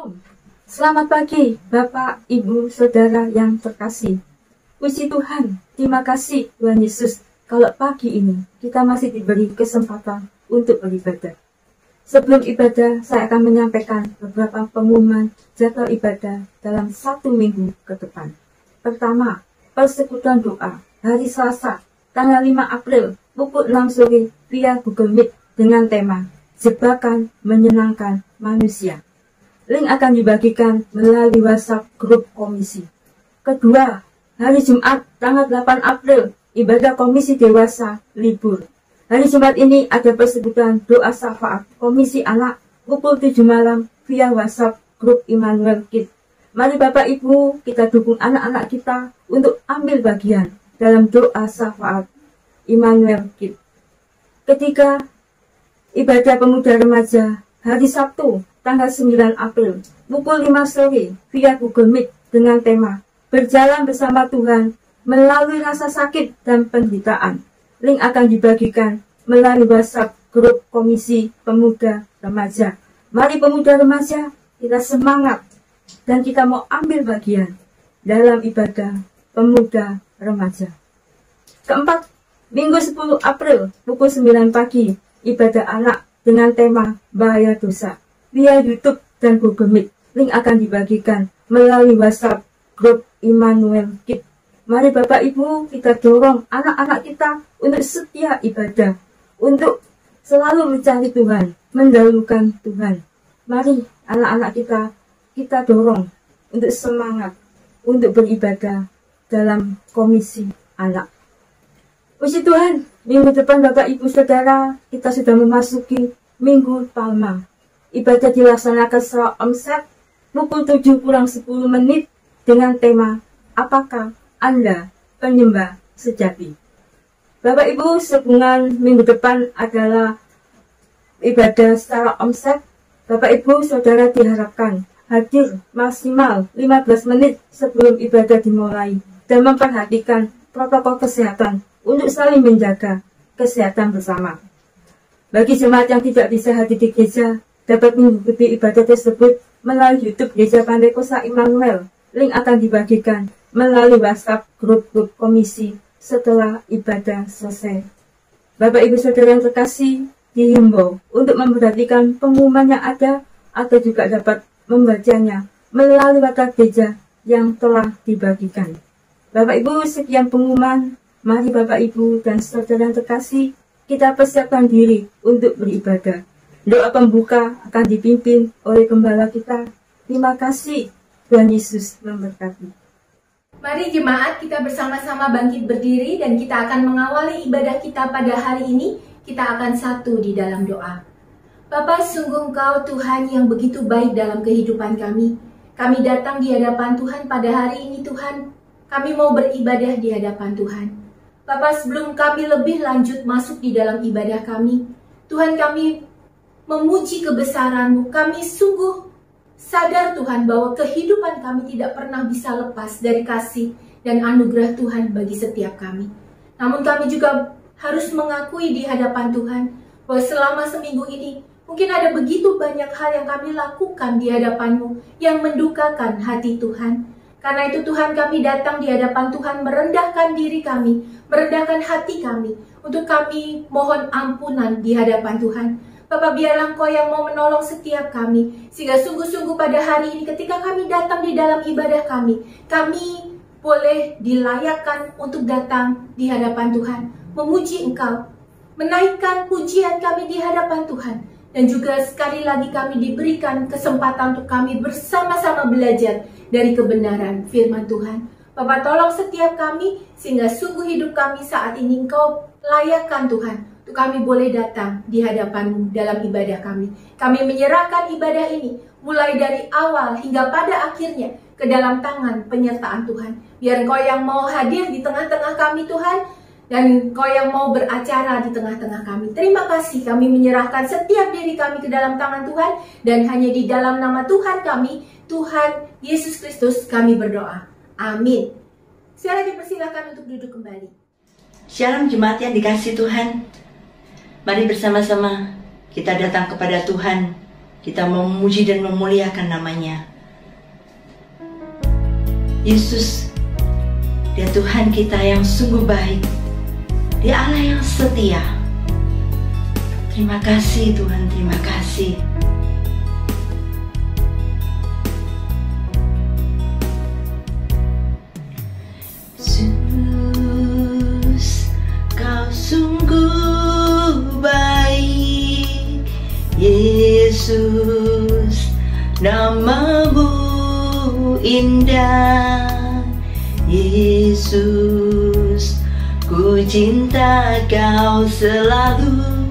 Shalom. Selamat pagi Bapak, Ibu, Saudara yang terkasih. Puji Tuhan, terima kasih Tuhan Yesus kalau pagi ini kita masih diberi kesempatan untuk beribadah. Sebelum ibadah, saya akan menyampaikan beberapa pengumuman jadwal ibadah dalam 1 minggu ke depan. Pertama, persekutuan doa hari Selasa, tanggal 5 April, pukul 6 sore via Google Meet dengan tema Jebakan Menyenangkan Manusia. Link akan dibagikan melalui WhatsApp grup komisi. Kedua, hari Jumat tanggal 8 April, ibadah komisi dewasa libur. Hari Jumat ini ada persekutuan doa syafaat komisi anak pukul 7 malam via WhatsApp grup Immanuel Kids. Mari Bapak Ibu, kita dukung anak-anak kita untuk ambil bagian dalam doa syafaat Immanuel Kids. Ketiga, ibadah pemuda remaja hari Sabtu tanggal 9 April, pukul 5 sore via Google Meet dengan tema Berjalan Bersama Tuhan Melalui Rasa Sakit dan Penderitaan. Link akan dibagikan melalui WhatsApp grup Komisi Pemuda Remaja. Mari pemuda remaja, kita semangat dan kita mau ambil bagian dalam ibadah pemuda remaja. Keempat, Minggu 10 April, pukul 9 pagi, ibadah anak dengan tema Bahaya Dosa via YouTube dan Google Meet. Link akan dibagikan melalui WhatsApp grup Immanuel Kids. Mari Bapak Ibu, kita dorong anak-anak kita untuk setia ibadah, untuk selalu mencari Tuhan, mendahulukan Tuhan. Mari anak-anak kita dorong untuk semangat, untuk beribadah dalam komisi anak. Puji Tuhan, minggu depan Bapak Ibu Saudara, kita sudah memasuki Minggu Palma. Ibadah dilaksanakan secara omset pukul 7 kurang 10 menit dengan tema Apakah Anda Penyembah Sejati? Bapak Ibu, sehubungan minggu depan adalah ibadah secara omset. Bapak Ibu Saudara diharapkan hadir maksimal 15 menit sebelum ibadah dimulai dan memperhatikan protokol kesehatan untuk saling menjaga kesehatan bersama. Bagi jemaat yang tidak bisa hadir di gereja, dapat mengikuti ibadah tersebut melalui YouTube Gereja Pantai Kosa Immanuel. Link akan dibagikan melalui WhatsApp grup-grup komisi setelah ibadah selesai. Bapak Ibu Saudara yang terkasih, dihimbau untuk memperhatikan pengumuman yang ada atau juga dapat membacanya melalui WhatsApp gereja yang telah dibagikan. Bapak Ibu, sekian pengumuman. Mari Bapak Ibu dan Saudara yang terkasih, kita persiapkan diri untuk beribadah. Doa pembuka akan dipimpin oleh gembala kita. Terima kasih, Tuhan Yesus memberkati. Mari jemaat kita bersama-sama bangkit berdiri dan kita akan mengawali ibadah kita pada hari ini. Kita akan satu di dalam doa. Bapa, sungguh Engkau Tuhan yang begitu baik dalam kehidupan kami. Kami datang di hadapan Tuhan pada hari ini Tuhan. Kami mau beribadah di hadapan Tuhan. Bapa, sebelum kami lebih lanjut masuk di dalam ibadah kami, Tuhan kami memuji kebesaran-Mu. Kami sungguh sadar Tuhan bahwa kehidupan kami tidak pernah bisa lepas dari kasih dan anugerah Tuhan bagi setiap kami. Namun kami juga harus mengakui di hadapan Tuhan bahwa selama seminggu ini mungkin ada begitu banyak hal yang kami lakukan di hadapan-Mu yang mendukakan hati Tuhan. Karena itu Tuhan, kami datang di hadapan Tuhan merendahkan diri kami, merendahkan hati kami, untuk kami mohon ampunan di hadapan Tuhan. Bapak, biarlah Engkau yang mau menolong setiap kami, sehingga sungguh-sungguh pada hari ini ketika kami datang di dalam ibadah kami boleh dilayakkan untuk datang di hadapan Tuhan, memuji Engkau, menaikkan pujian kami di hadapan Tuhan. Dan juga sekali lagi kami diberikan kesempatan untuk kami bersama-sama belajar dari kebenaran firman Tuhan. Bapak, tolong setiap kami sehingga sungguh hidup kami saat ini Engkau layakkan Tuhan, untuk kami boleh datang di hadapan-Mu dalam ibadah kami. Kami menyerahkan ibadah ini mulai dari awal hingga pada akhirnya ke dalam tangan penyertaan Tuhan. Biar Engkau yang mau hadir di tengah-tengah kami Tuhan, dan Engkau yang mau beracara di tengah-tengah kami. Terima kasih, kami menyerahkan setiap diri kami ke dalam tangan Tuhan, dan hanya di dalam nama Tuhan kami, Tuhan Yesus Kristus, kami berdoa. Amin. Saya dipersilakan untuk duduk kembali. Shalom jemaat yang dikasihi Tuhan. Mari bersama-sama kita datang kepada Tuhan Kita memuji dan memuliakan namanya. Yesus, Dia Tuhan kita yang sungguh baik. Dia Allah yang setia. Terima kasih Tuhan, terima kasih. Yesus, Kau sungguh baik. Yesus, nama-Mu indah. Yesus, ku cinta Kau selalu,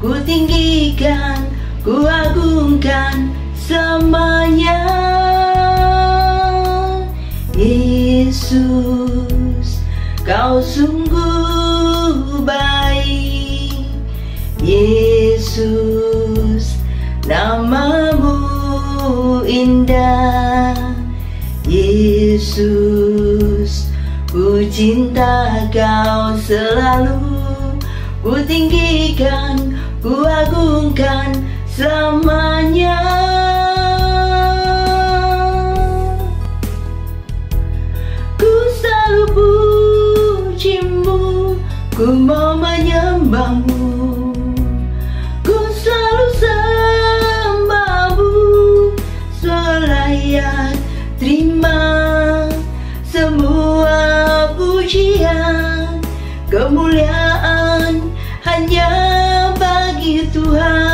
ku tinggikan, ku agungkan selamanya. Yesus, Kau sungguh baik. Yesus, nama-Mu indah. Yesus, ku cinta Kau selalu, ku tinggikan, ku agungkan selamanya. Ku selalu puji-Mu, ku mau menyembah-Mu, ku selalu sembah-Mu, selayak terima semua pujian, kemuliaan hanya bagi Tuhan.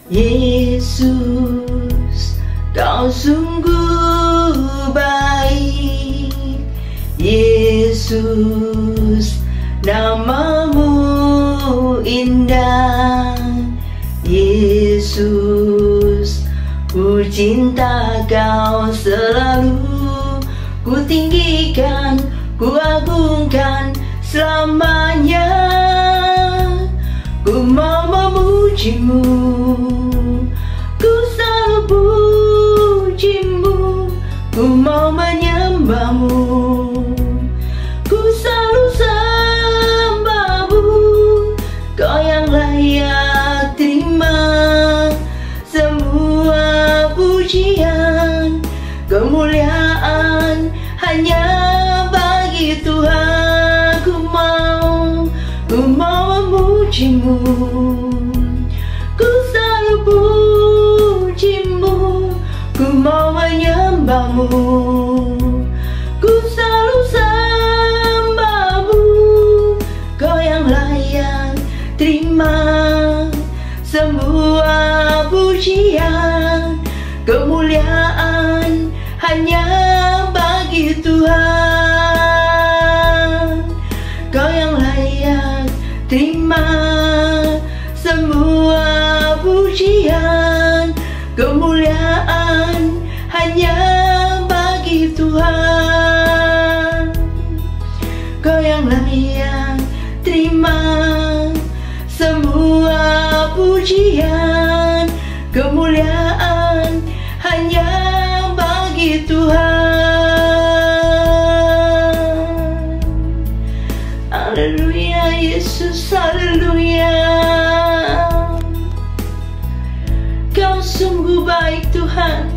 Yesus, Kau sungguh baik. Yesus, nama-Mu indah. Yesus, ku cinta Kau selalu, ku tinggikan, ku agungkan selamanya. Ku mau memuji-Mu, ku selalu puji-Mu, ku mau menyembah-Mu, ku selalu sembah-Mu. Kau yang layak terima semua pujian, kemuliaan hanya bagi Tuhan. Ku mau memuji-Mu, ku selalu puji-Mu, ku mau menyembah-Mu, ku selalu sembah-Mu. Kau yang layak terima semua pujian, kemuliaan hanya bagi Tuhan. Kau yang layak terima semua pujian, kemuliaan hanya bagi Tuhan. Kau yang layak terima semua pujian, kemuliaan hanya bagi Tuhan. Haleluya Yesus, haleluya. Kau sungguh baik Tuhan,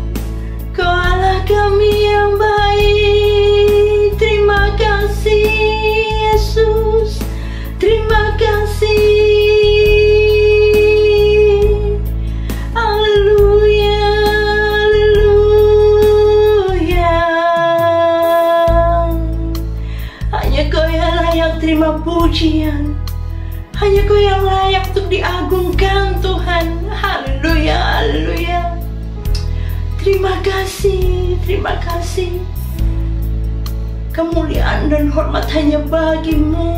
Kau Allah kami yang baik. Terima kasih Yesus, terima kasih. Haleluya, haleluya. Hanya Kau yang layak terima pujian, hanya Kau yang layak untuk diagungkan Tuhan. Haleluya, haleluya. Terima kasih, terima kasih. Kemuliaan dan hormat hanya bagi-Mu.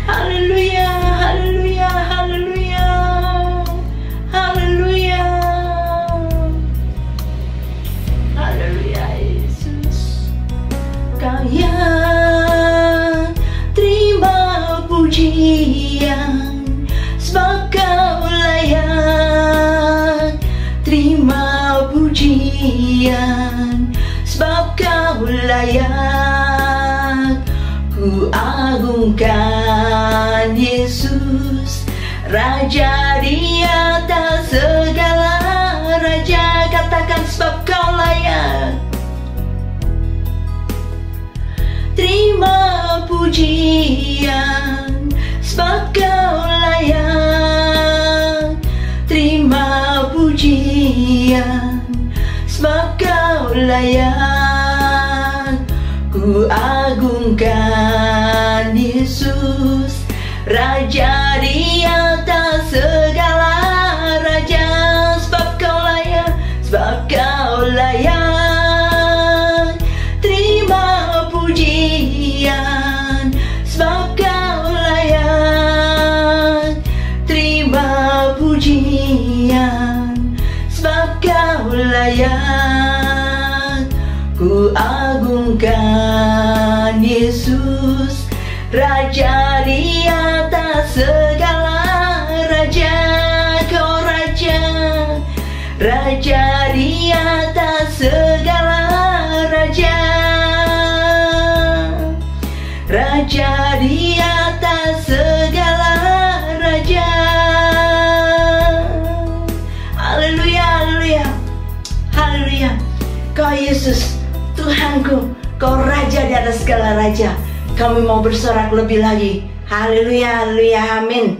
Haleluya, haleluya, haleluya, haleluya. Haleluya Yesus. Kau yang terima pujian, sebab Kau layak terima pujian, sebab Kau layak. Ku agungkan Raja di atas segala raja, katakan sebab kau layak. Terima pujian sebab kau layak. Terima pujian sebab kau layak. Ku agungkan Yesus, Raja di atas segala raja, sebab kau layak, sebab kau layak. Terima pujian sebab kau layak. Terima pujian sebab kau layak. Ku agungkan Yesus, Raja di atas segala raja. Kau raja, raja di atas segala raja. Raja di atas segala raja. Haleluya, haleluya, haleluya. Kau Yesus, Tuhanku, kau raja di atas segala raja. Kami mau bersorak lebih lagi. Haleluya, haleluya, amin.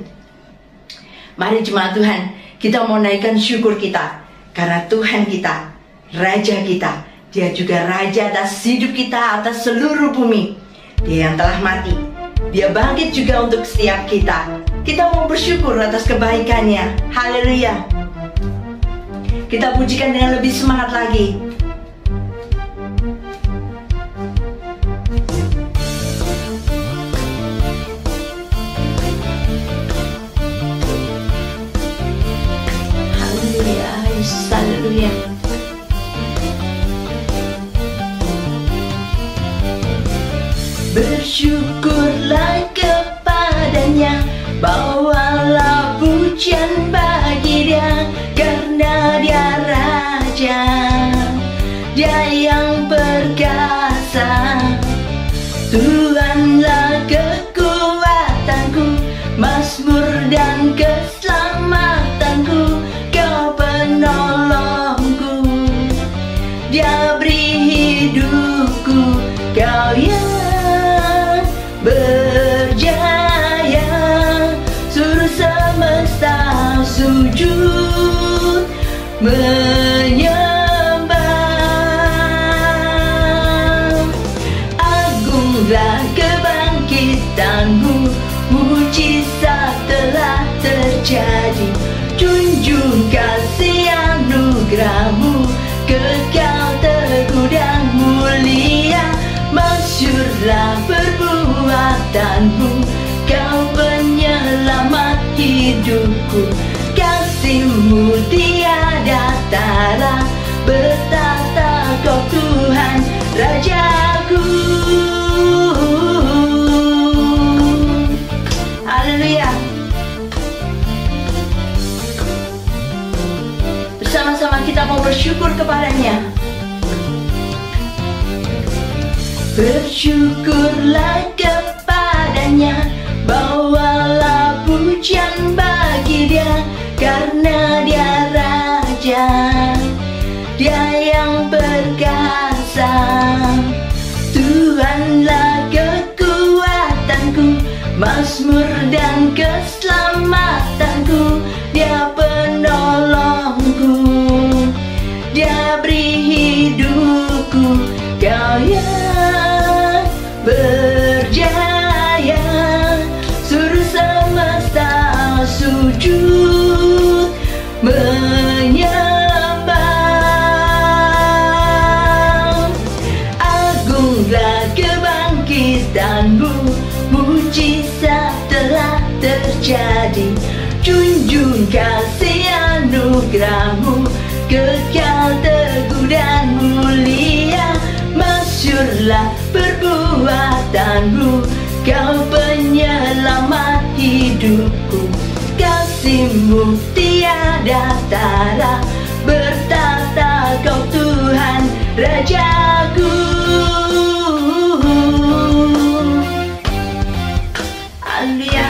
Mari jemaat Tuhan, kita mau naikkan syukur kita, karena Tuhan kita, Raja kita, Dia juga Raja atas hidup kita, atas seluruh bumi. Dia yang telah mati, Dia bangkit juga untuk setiap kita. Kita mau bersyukur atas kebaikannya. Haleluya. Kita pujikan dengan lebih semangat lagi. Haleluya. Bersyukurlah kepadanya, bawalah pujian bagi Dia, karena Dia Raja, Dia yang perkasa. Tuhanlah kekuatanku, mazmur dan keselamatanku, Kau penolongku, Dia beri hidupku, Kau yang berjaya. Suruh semesta sujud menyembah. Agunglah kebangkitanmu, mujizat telah terjadi. Junjung kasih anugerahmu, kekal teguh dan mulia. Masyurlah perbuatanmu, Kau penyelamat hidupku. Kasih-Mu tiada tara, bertata Kau Tuhan Rajaku. Haleluya. Bersama-sama kita mau bersyukur kepadanya. Bersyukurlah kepadanya, bawalah pujian bagi Dia, karena Dia Raja, Dia yang perkasa. Tuhanlah kekuatanku, mazmur dan keselamatanku, Dia penolongku, Dia beri hidupku, Kau yang berjaya. Suruh semesta sujud menyembah. Agunglah kebangkitanmu, mujizat telah terjadi. Junjung kasih anugerahmu, kekal teguh dan mulia. Masyurlah perbuatanmu, Kau penyelamat hidupku. Kasih-Mu tiada tara, bertata Kau Tuhan Rajaku. Haleluya.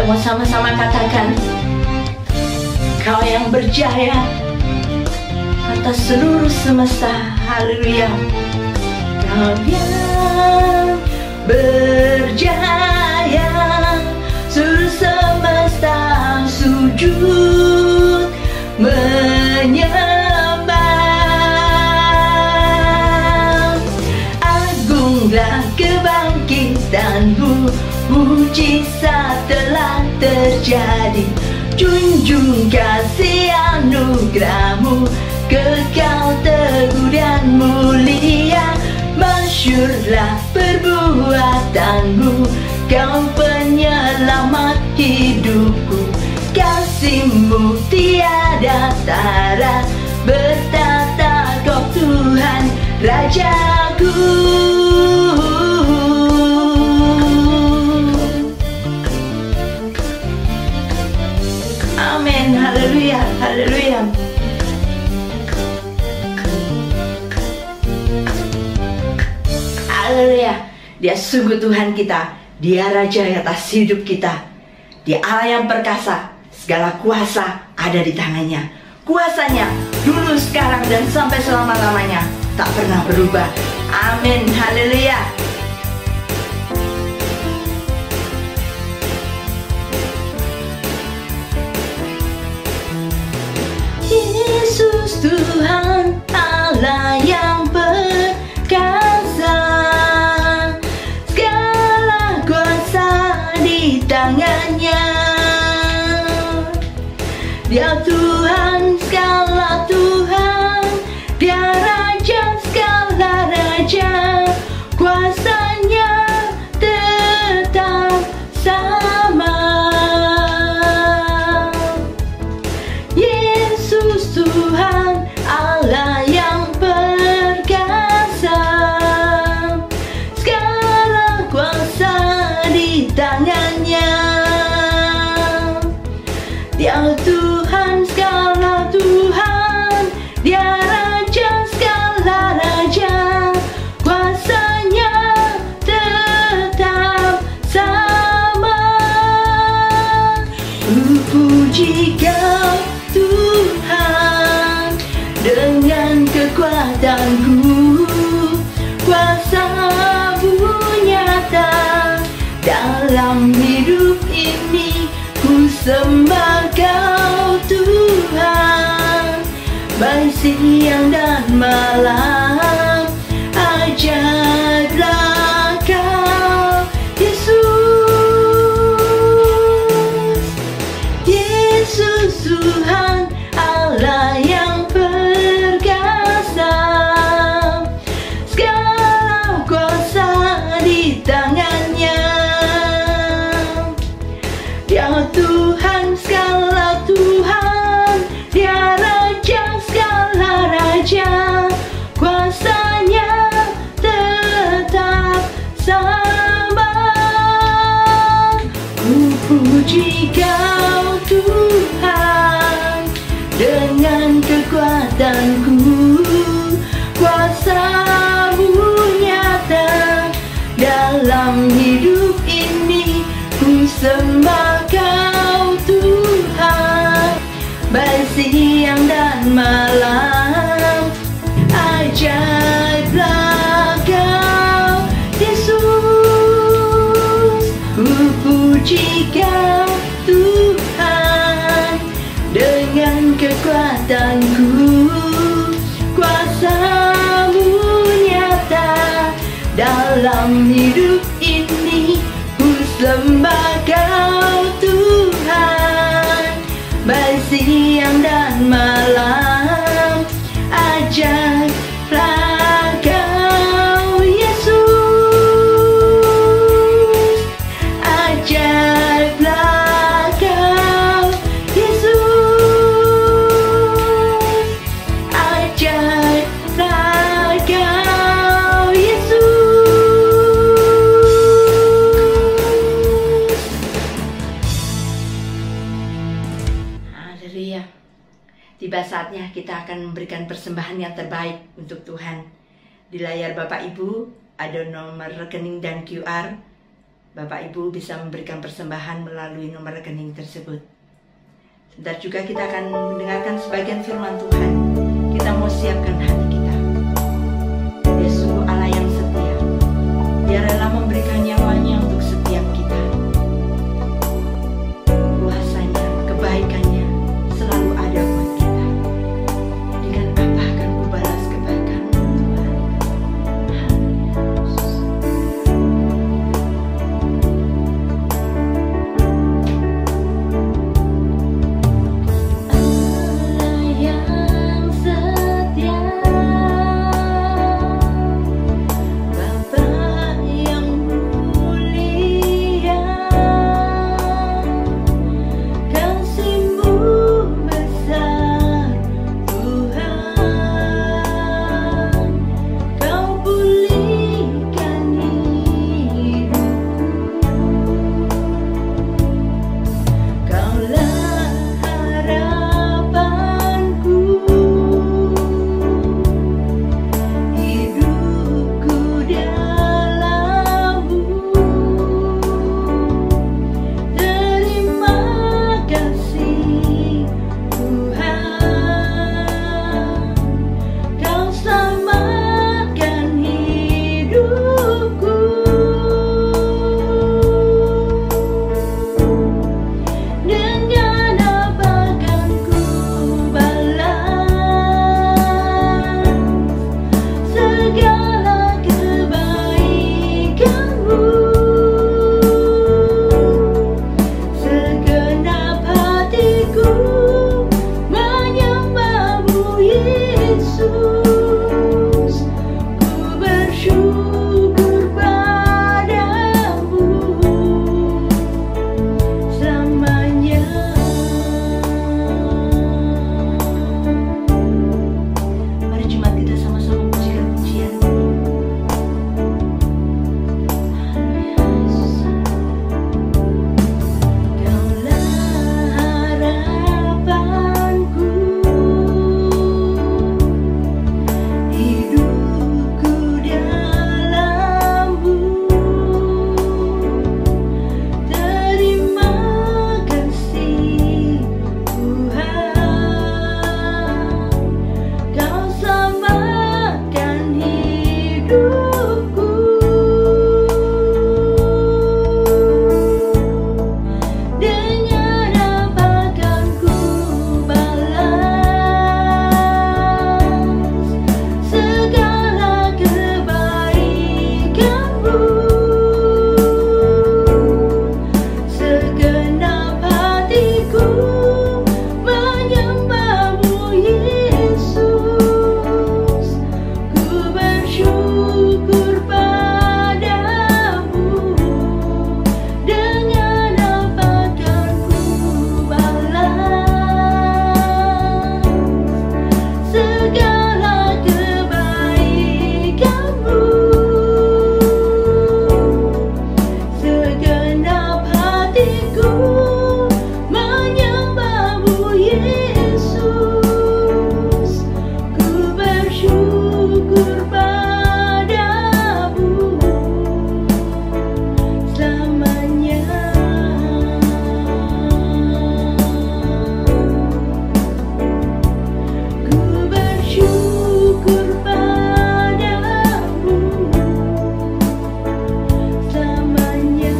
mau sama-sama katakan, Kau yang berjaya atas seluruh semesta. Haleluya. Kau yang berjaya, seluruh semesta sujud menyembah. Agunglah kebangkitanmu, mujizat telah terjadi. Junjung kasih anugerahmu, kekal teguh dan mulia. Masyurlah perbuatanmu, Kau penyelamat hidupku. Kasih-Mu tiada tara, bertata Kau Tuhan Rajaku. Amin, haleluya, haleluya. Haleluya. Dia sungguh Tuhan kita, Dia Raja atas hidup kita. Dia Allah yang perkasa, segala kuasa ada di tangannya. Kuasanya dulu, sekarang, dan sampai selama-lamanya tak pernah berubah. Amin, haleluya. Yesus Tuhan Allah yang perkasa, segala kuasa di tangannya. Dia Tuhan segala Tuhan, Dia Raja segala Raja. Kuasanya tetap sama. Yesus Tuhan Allah yang perkasa, segala kuasa di tangannya. Dia Tuhan segala Tuhan, Dia Raja segala Raja. Kuasanya tetap sama. Puji Kau Tuhan dengan kekuatanku, kuasa-Mu nyata dalam hidup ini. Ku sembah Kau Tuhan, baik siang dan malam. Ajaiblah Kau Yesus. Yesus Tuhan Allah yang perkasa, segala kuasa di tangannya. Dia Tuhan segala Tuhan, Dia Raja segala Raja. Kuasanya tetap sama. Ku puji Kau Tuhan dengan kekuatanku, kuasa-Mu nyata dalam hidup ini. Ku sembah Kau Tuhan, baik siang dan malam. Ajaiblah Kau Yesus. Ku puji Kau Tuhan dengan kekuatanku, kuasa-Mu nyata dalam hidup ini. Ku sembah Kau Tuhan, baik siang dan malam. Ajaiblah Kau Yesus. Ajaiblah Kau Yesus. Ajaiblah Kau Yesus. Haleluya. Tiba saatnya kita akan memberikan persembahan yang terbaik untuk Tuhan. Di layar Bapak Ibu ada nomor rekening dan QR. Bapak Ibu bisa memberikan persembahan melalui nomor rekening tersebut. Sebentar juga kita akan mendengarkan sebagian firman Tuhan. Kita mau siapkan hati kita. Yesus sungguh Allah yang setia. Dia rela memberikan nyawanya untuk setiap kita. Kuasanya, kebaikannya selalu ada buat kita. Dengan apa akan kubalas kebaikan-Mu, Tuhan? Allah yang setia, Bapa yang mulia, kasih-Mu besar Tuhan, Kau pulihkan hidupku, Kaulah harapanku, hidupku dalam-Mu. Terima kasih Tuhan, Kau selamatkan hidupku. Dengan apa kan ku balas segala kebaikan-Mu? Segenap hatiku menyembah-Mu, Yesus. Ku bersyukur padamu selamanya. Mari jemaat kita sama-sama pujikan pujian. Kaulah harapanku, hidupku dalam-Mu. Terima kasih Tuhan, Kau selamatkan hidupku. Dengan apa kan ku balas segala kebaikan-Mu? Segenap hatiku menyembah-Mu, Yesus. Ku bersyukur padamu. Dengan apa kan ku balas segala kebaikan-Mu? Segenap hatiku menyembah-Mu, Yesus. Ku bersyukur padamu selamanya. Ku bersyukur padamu selamanya.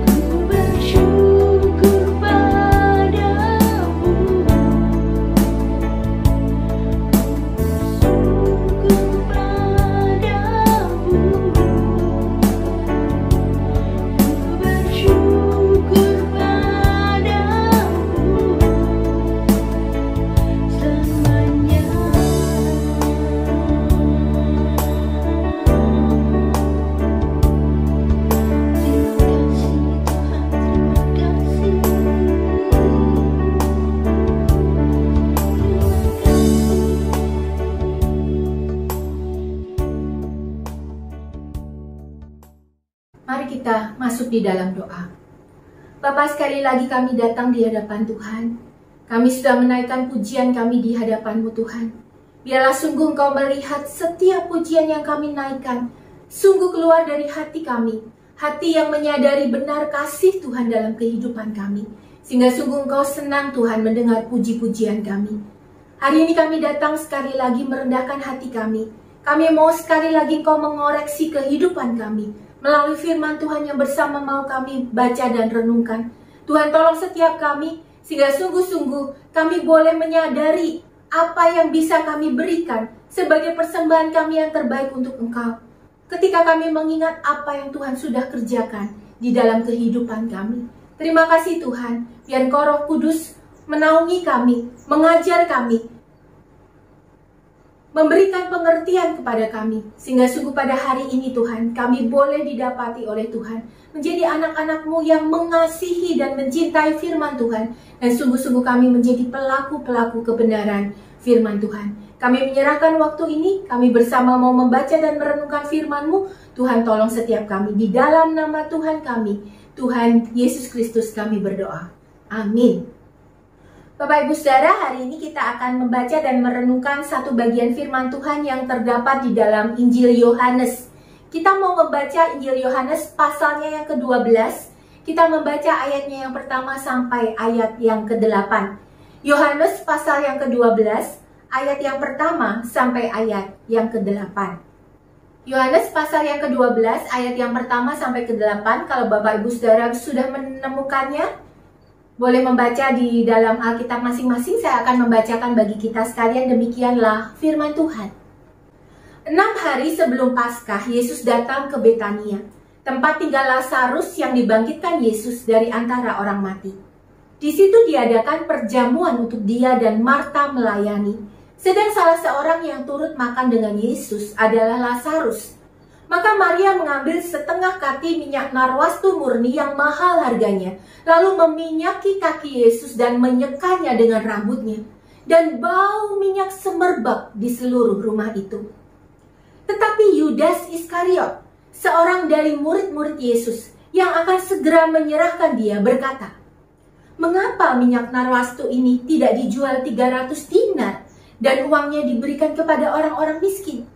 Ku bersyukur padamu, bersyukur padamu, ku bersyukur padamu selamanya. Mari kita masuk di dalam doa. Bapa, sekali lagi kami datang di hadapan Tuhan. Kami sudah menaikkan pujian kami di hadapan-Mu, Tuhan. Biarlah sungguh Engkau melihat setiap pujian yang kami naikkan, sungguh keluar dari hati kami, hati yang menyadari benar kasih Tuhan dalam kehidupan kami, sehingga sungguh Engkau senang Tuhan mendengar puji-pujian kami. Hari ini kami datang sekali lagi merendahkan hati kami. Kami mau sekali lagi Engkau mengoreksi kehidupan kami melalui firman Tuhan yang bersama mau kami baca dan renungkan. Tuhan tolong setiap kami, sehingga sungguh-sungguh kami boleh menyadari apa yang bisa kami berikan sebagai persembahan kami yang terbaik untuk Engkau. Ketika kami mengingat apa yang Tuhan sudah kerjakan di dalam kehidupan kami. Terima kasih Tuhan, biar Engkau Roh Kudus menaungi kami, mengajar kami, memberikan pengertian kepada kami, sehingga sungguh pada hari ini Tuhan, kami boleh didapati oleh Tuhan, menjadi anak-anak-Mu yang mengasihi dan mencintai firman Tuhan, dan sungguh-sungguh kami menjadi pelaku-pelaku kebenaran firman Tuhan. Kami menyerahkan waktu ini, kami bersama mau membaca dan merenungkan firman-Mu. Tuhan tolong setiap kami, di dalam nama Tuhan kami, Tuhan Yesus Kristus kami berdoa. Amin. Bapak Ibu Saudara, hari ini kita akan membaca dan merenungkan satu bagian firman Tuhan yang terdapat di dalam Injil Yohanes. Kita mau membaca Injil Yohanes pasalnya yang ke-12. Kita membaca ayatnya yang pertama sampai ayat yang ke-8. Yohanes pasal yang ke-12, ayat yang pertama sampai ayat yang ke-8. Yohanes pasal yang ke-12, ayat yang pertama sampai ke-8. Kalau Bapak Ibu Saudara sudah menemukannya, boleh membaca di dalam Alkitab masing-masing. Saya akan membacakan bagi kita sekalian. Demikianlah firman Tuhan. 6 hari sebelum Paskah, Yesus datang ke Betania, tempat tinggal Lazarus yang dibangkitkan Yesus dari antara orang mati. Di situ diadakan perjamuan untuk dia dan Marta melayani. Sedang salah seorang yang turut makan dengan Yesus adalah Lazarus. Maka Maria mengambil setengah kati minyak narwastu murni yang mahal harganya, lalu meminyaki kaki Yesus dan menyekanya dengan rambutnya. Dan bau minyak semerbak di seluruh rumah itu. Tetapi Yudas Iskariot, seorang dari murid-murid Yesus yang akan segera menyerahkan dia, berkata, "Mengapa minyak narwastu ini tidak dijual 300 dinar dan uangnya diberikan kepada orang-orang miskin?"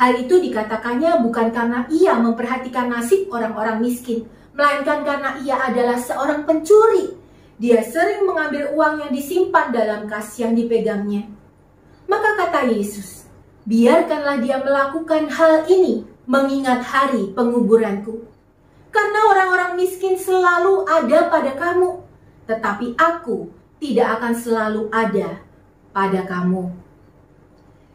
Hal itu dikatakannya bukan karena ia memperhatikan nasib orang-orang miskin, melainkan karena ia adalah seorang pencuri. Dia sering mengambil uang yang disimpan dalam kas yang dipegangnya. Maka kata Yesus, "Biarkanlah dia melakukan hal ini mengingat hari penguburanku. Karena orang-orang miskin selalu ada pada kamu, tetapi aku tidak akan selalu ada pada kamu."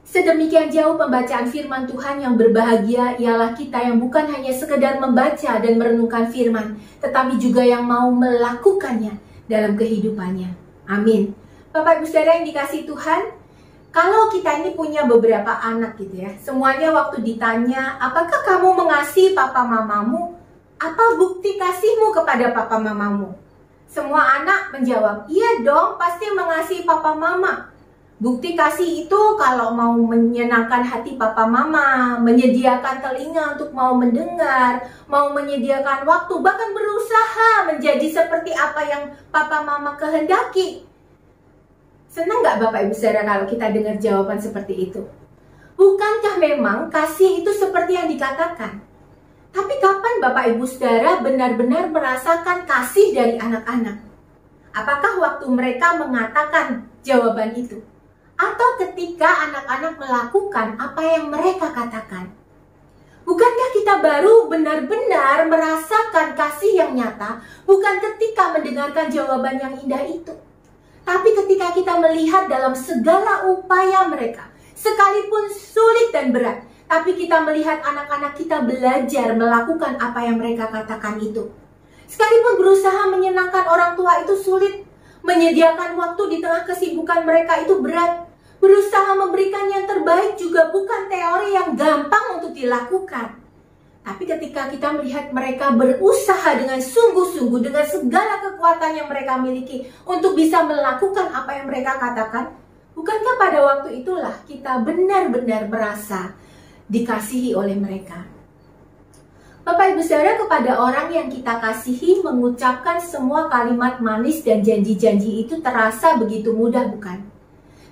Sedemikian jauh pembacaan firman Tuhan. Yang berbahagia ialah kita yang bukan hanya sekedar membaca dan merenungkan firman, tetapi juga yang mau melakukannya dalam kehidupannya. Amin. Bapak Ibu Saudara yang dikasihi Tuhan, kalau kita ini punya beberapa anak gitu ya, semuanya waktu ditanya, "Apakah kamu mengasihi papa mamamu? Apa bukti kasihmu kepada papa mamamu?" Semua anak menjawab, "Iya dong, pasti mengasihi papa mama." Bukti kasih itu kalau mau menyenangkan hati papa mama, menyediakan telinga untuk mau mendengar, mau menyediakan waktu, bahkan berusaha menjadi seperti apa yang papa mama kehendaki. Senang gak Bapak Ibu Saudara kalau kita dengar jawaban seperti itu? Bukankah memang kasih itu seperti yang dikatakan? Tapi kapan Bapak Ibu Saudara benar-benar merasakan kasih dari anak-anak? Apakah waktu mereka mengatakan jawaban itu? Atau ketika anak-anak melakukan apa yang mereka katakan? Bukankah kita baru benar-benar merasakan kasih yang nyata, bukan ketika mendengarkan jawaban yang indah itu, tapi ketika kita melihat dalam segala upaya mereka, sekalipun sulit dan berat, tapi kita melihat anak-anak kita belajar melakukan apa yang mereka katakan itu. Sekalipun berusaha menyenangkan orang tua itu sulit, menyediakan waktu di tengah kesibukan mereka itu berat. Berusaha memberikan yang terbaik juga bukan teori yang gampang untuk dilakukan. Tapi ketika kita melihat mereka berusaha dengan sungguh-sungguh, dengan segala kekuatan yang mereka miliki untuk bisa melakukan apa yang mereka katakan, bukankah pada waktu itulah kita benar-benar merasa dikasihi oleh mereka? Bapak Ibu Saudara, kepada orang yang kita kasihi, mengucapkan semua kalimat manis dan janji-janji itu terasa begitu mudah, bukan?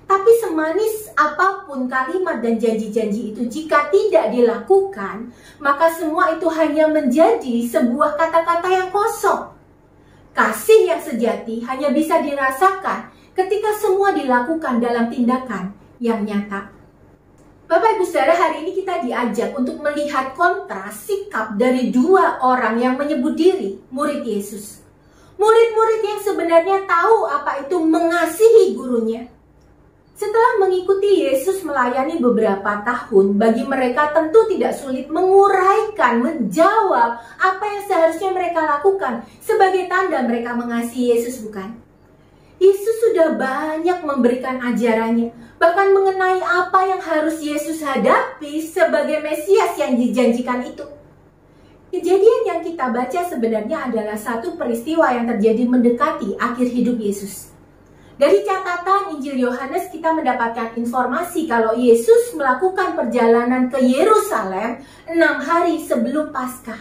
Tapi semanis apapun kalimat dan janji-janji itu, jika tidak dilakukan, maka semua itu hanya menjadi sebuah kata-kata yang kosong. Kasih yang sejati hanya bisa dirasakan ketika semua dilakukan dalam tindakan yang nyata. Bapak Ibu Saudara, hari ini kita diajak untuk melihat kontras sikap dari dua orang yang menyebut diri murid Yesus. Murid-murid yang sebenarnya tahu apa itu mengasihi gurunya. Setelah mengikuti Yesus melayani beberapa tahun, bagi mereka tentu tidak sulit menguraikan, menjawab apa yang seharusnya mereka lakukan sebagai tanda mereka mengasihi Yesus, bukan? Yesus sudah banyak memberikan ajarannya, bahkan mengenai apa yang harus Yesus hadapi sebagai Mesias yang dijanjikan itu. Kejadian yang kita baca sebenarnya adalah satu peristiwa yang terjadi mendekati akhir hidup Yesus. Dari catatan Injil Yohanes kita mendapatkan informasi kalau Yesus melakukan perjalanan ke Yerusalem 6 hari sebelum Paskah.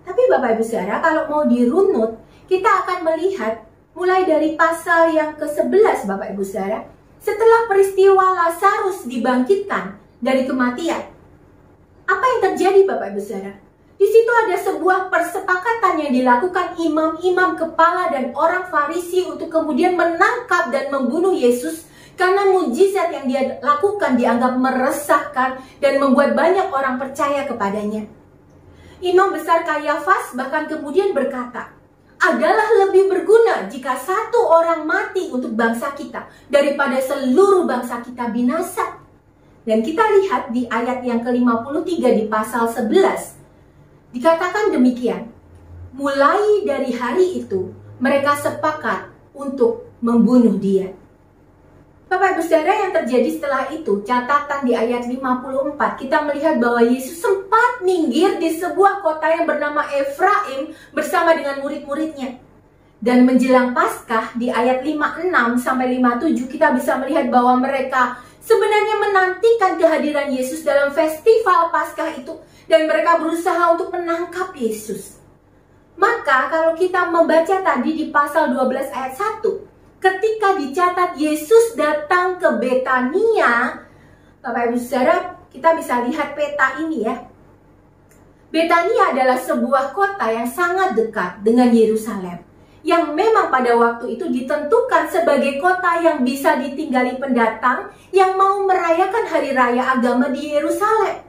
Tapi Bapak Ibu Saudara, kalau mau dirunut, kita akan melihat mulai dari pasal yang ke-11 Bapak Ibu Saudara, setelah peristiwa Lazarus dibangkitkan dari kematian. Apa yang terjadi Bapak Ibu Saudara? Di situ ada sebuah persepakatan yang dilakukan imam-imam kepala dan orang Farisi untuk kemudian menangkap dan membunuh Yesus karena mujizat yang dia lakukan dianggap meresahkan dan membuat banyak orang percaya kepadanya. Imam besar Kayafas bahkan kemudian berkata, adalah lebih berguna jika satu orang mati untuk bangsa kita daripada seluruh bangsa kita binasa. Dan kita lihat di ayat yang ke-53 di pasal 11. Dikatakan demikian, mulai dari hari itu mereka sepakat untuk membunuh dia. Bapak Ibu Saudara, yang terjadi setelah itu, catatan di ayat 54, kita melihat bahwa Yesus sempat minggir di sebuah kota yang bernama Efraim bersama dengan murid-muridnya. Dan menjelang Paskah di ayat 56-57 kita bisa melihat bahwa mereka sebenarnya menantikan kehadiran Yesus dalam festival Paskah itu. Dan mereka berusaha untuk menangkap Yesus. Maka kalau kita membaca tadi di pasal 12 ayat 1, ketika dicatat Yesus datang ke Betania, Bapak Ibu Saudara, kita bisa lihat peta ini ya. Betania adalah sebuah kota yang sangat dekat dengan Yerusalem, yang memang pada waktu itu ditentukan sebagai kota yang bisa ditinggali pendatang yang mau merayakan hari raya agama di Yerusalem.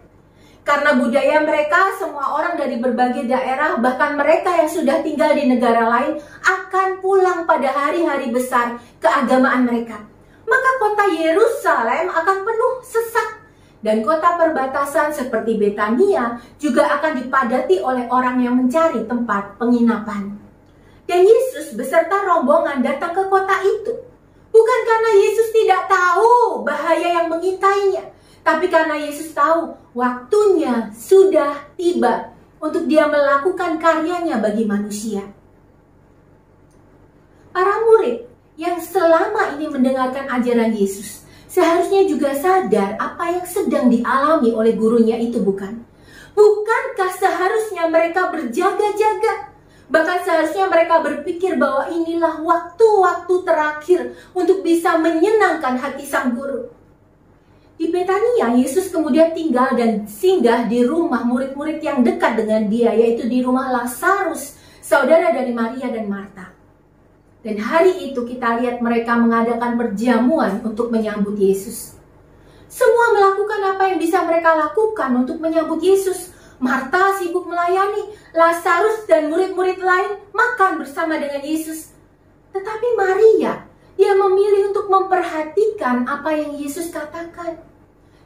Karena budaya mereka, semua orang dari berbagai daerah, bahkan mereka yang sudah tinggal di negara lain, akan pulang pada hari-hari besar keagamaan mereka. Maka kota Yerusalem akan penuh sesak. Dan kota perbatasan seperti Betania juga akan dipadati oleh orang yang mencari tempat penginapan. Dan Yesus beserta rombongan datang ke kota itu. Bukan karena Yesus tidak tahu bahaya yang mengintainya, tapi karena Yesus tahu waktunya sudah tiba untuk dia melakukan karyanya bagi manusia. Para murid yang selama ini mendengarkan ajaran Yesus seharusnya juga sadar apa yang sedang dialami oleh gurunya itu, bukan? Bukankah seharusnya mereka berjaga-jaga? Bahkan seharusnya mereka berpikir bahwa inilah waktu-waktu terakhir untuk bisa menyenangkan hati sang guru. Di Betania, Yesus kemudian tinggal dan singgah di rumah murid-murid yang dekat dengan dia, yaitu di rumah Lazarus, saudara dari Maria dan Marta. Dan hari itu kita lihat mereka mengadakan perjamuan untuk menyambut Yesus. Semua melakukan apa yang bisa mereka lakukan untuk menyambut Yesus. Marta sibuk melayani, Lazarus dan murid-murid lain makan bersama dengan Yesus. Tetapi Maria, dia memilih untuk memperhatikan apa yang Yesus katakan.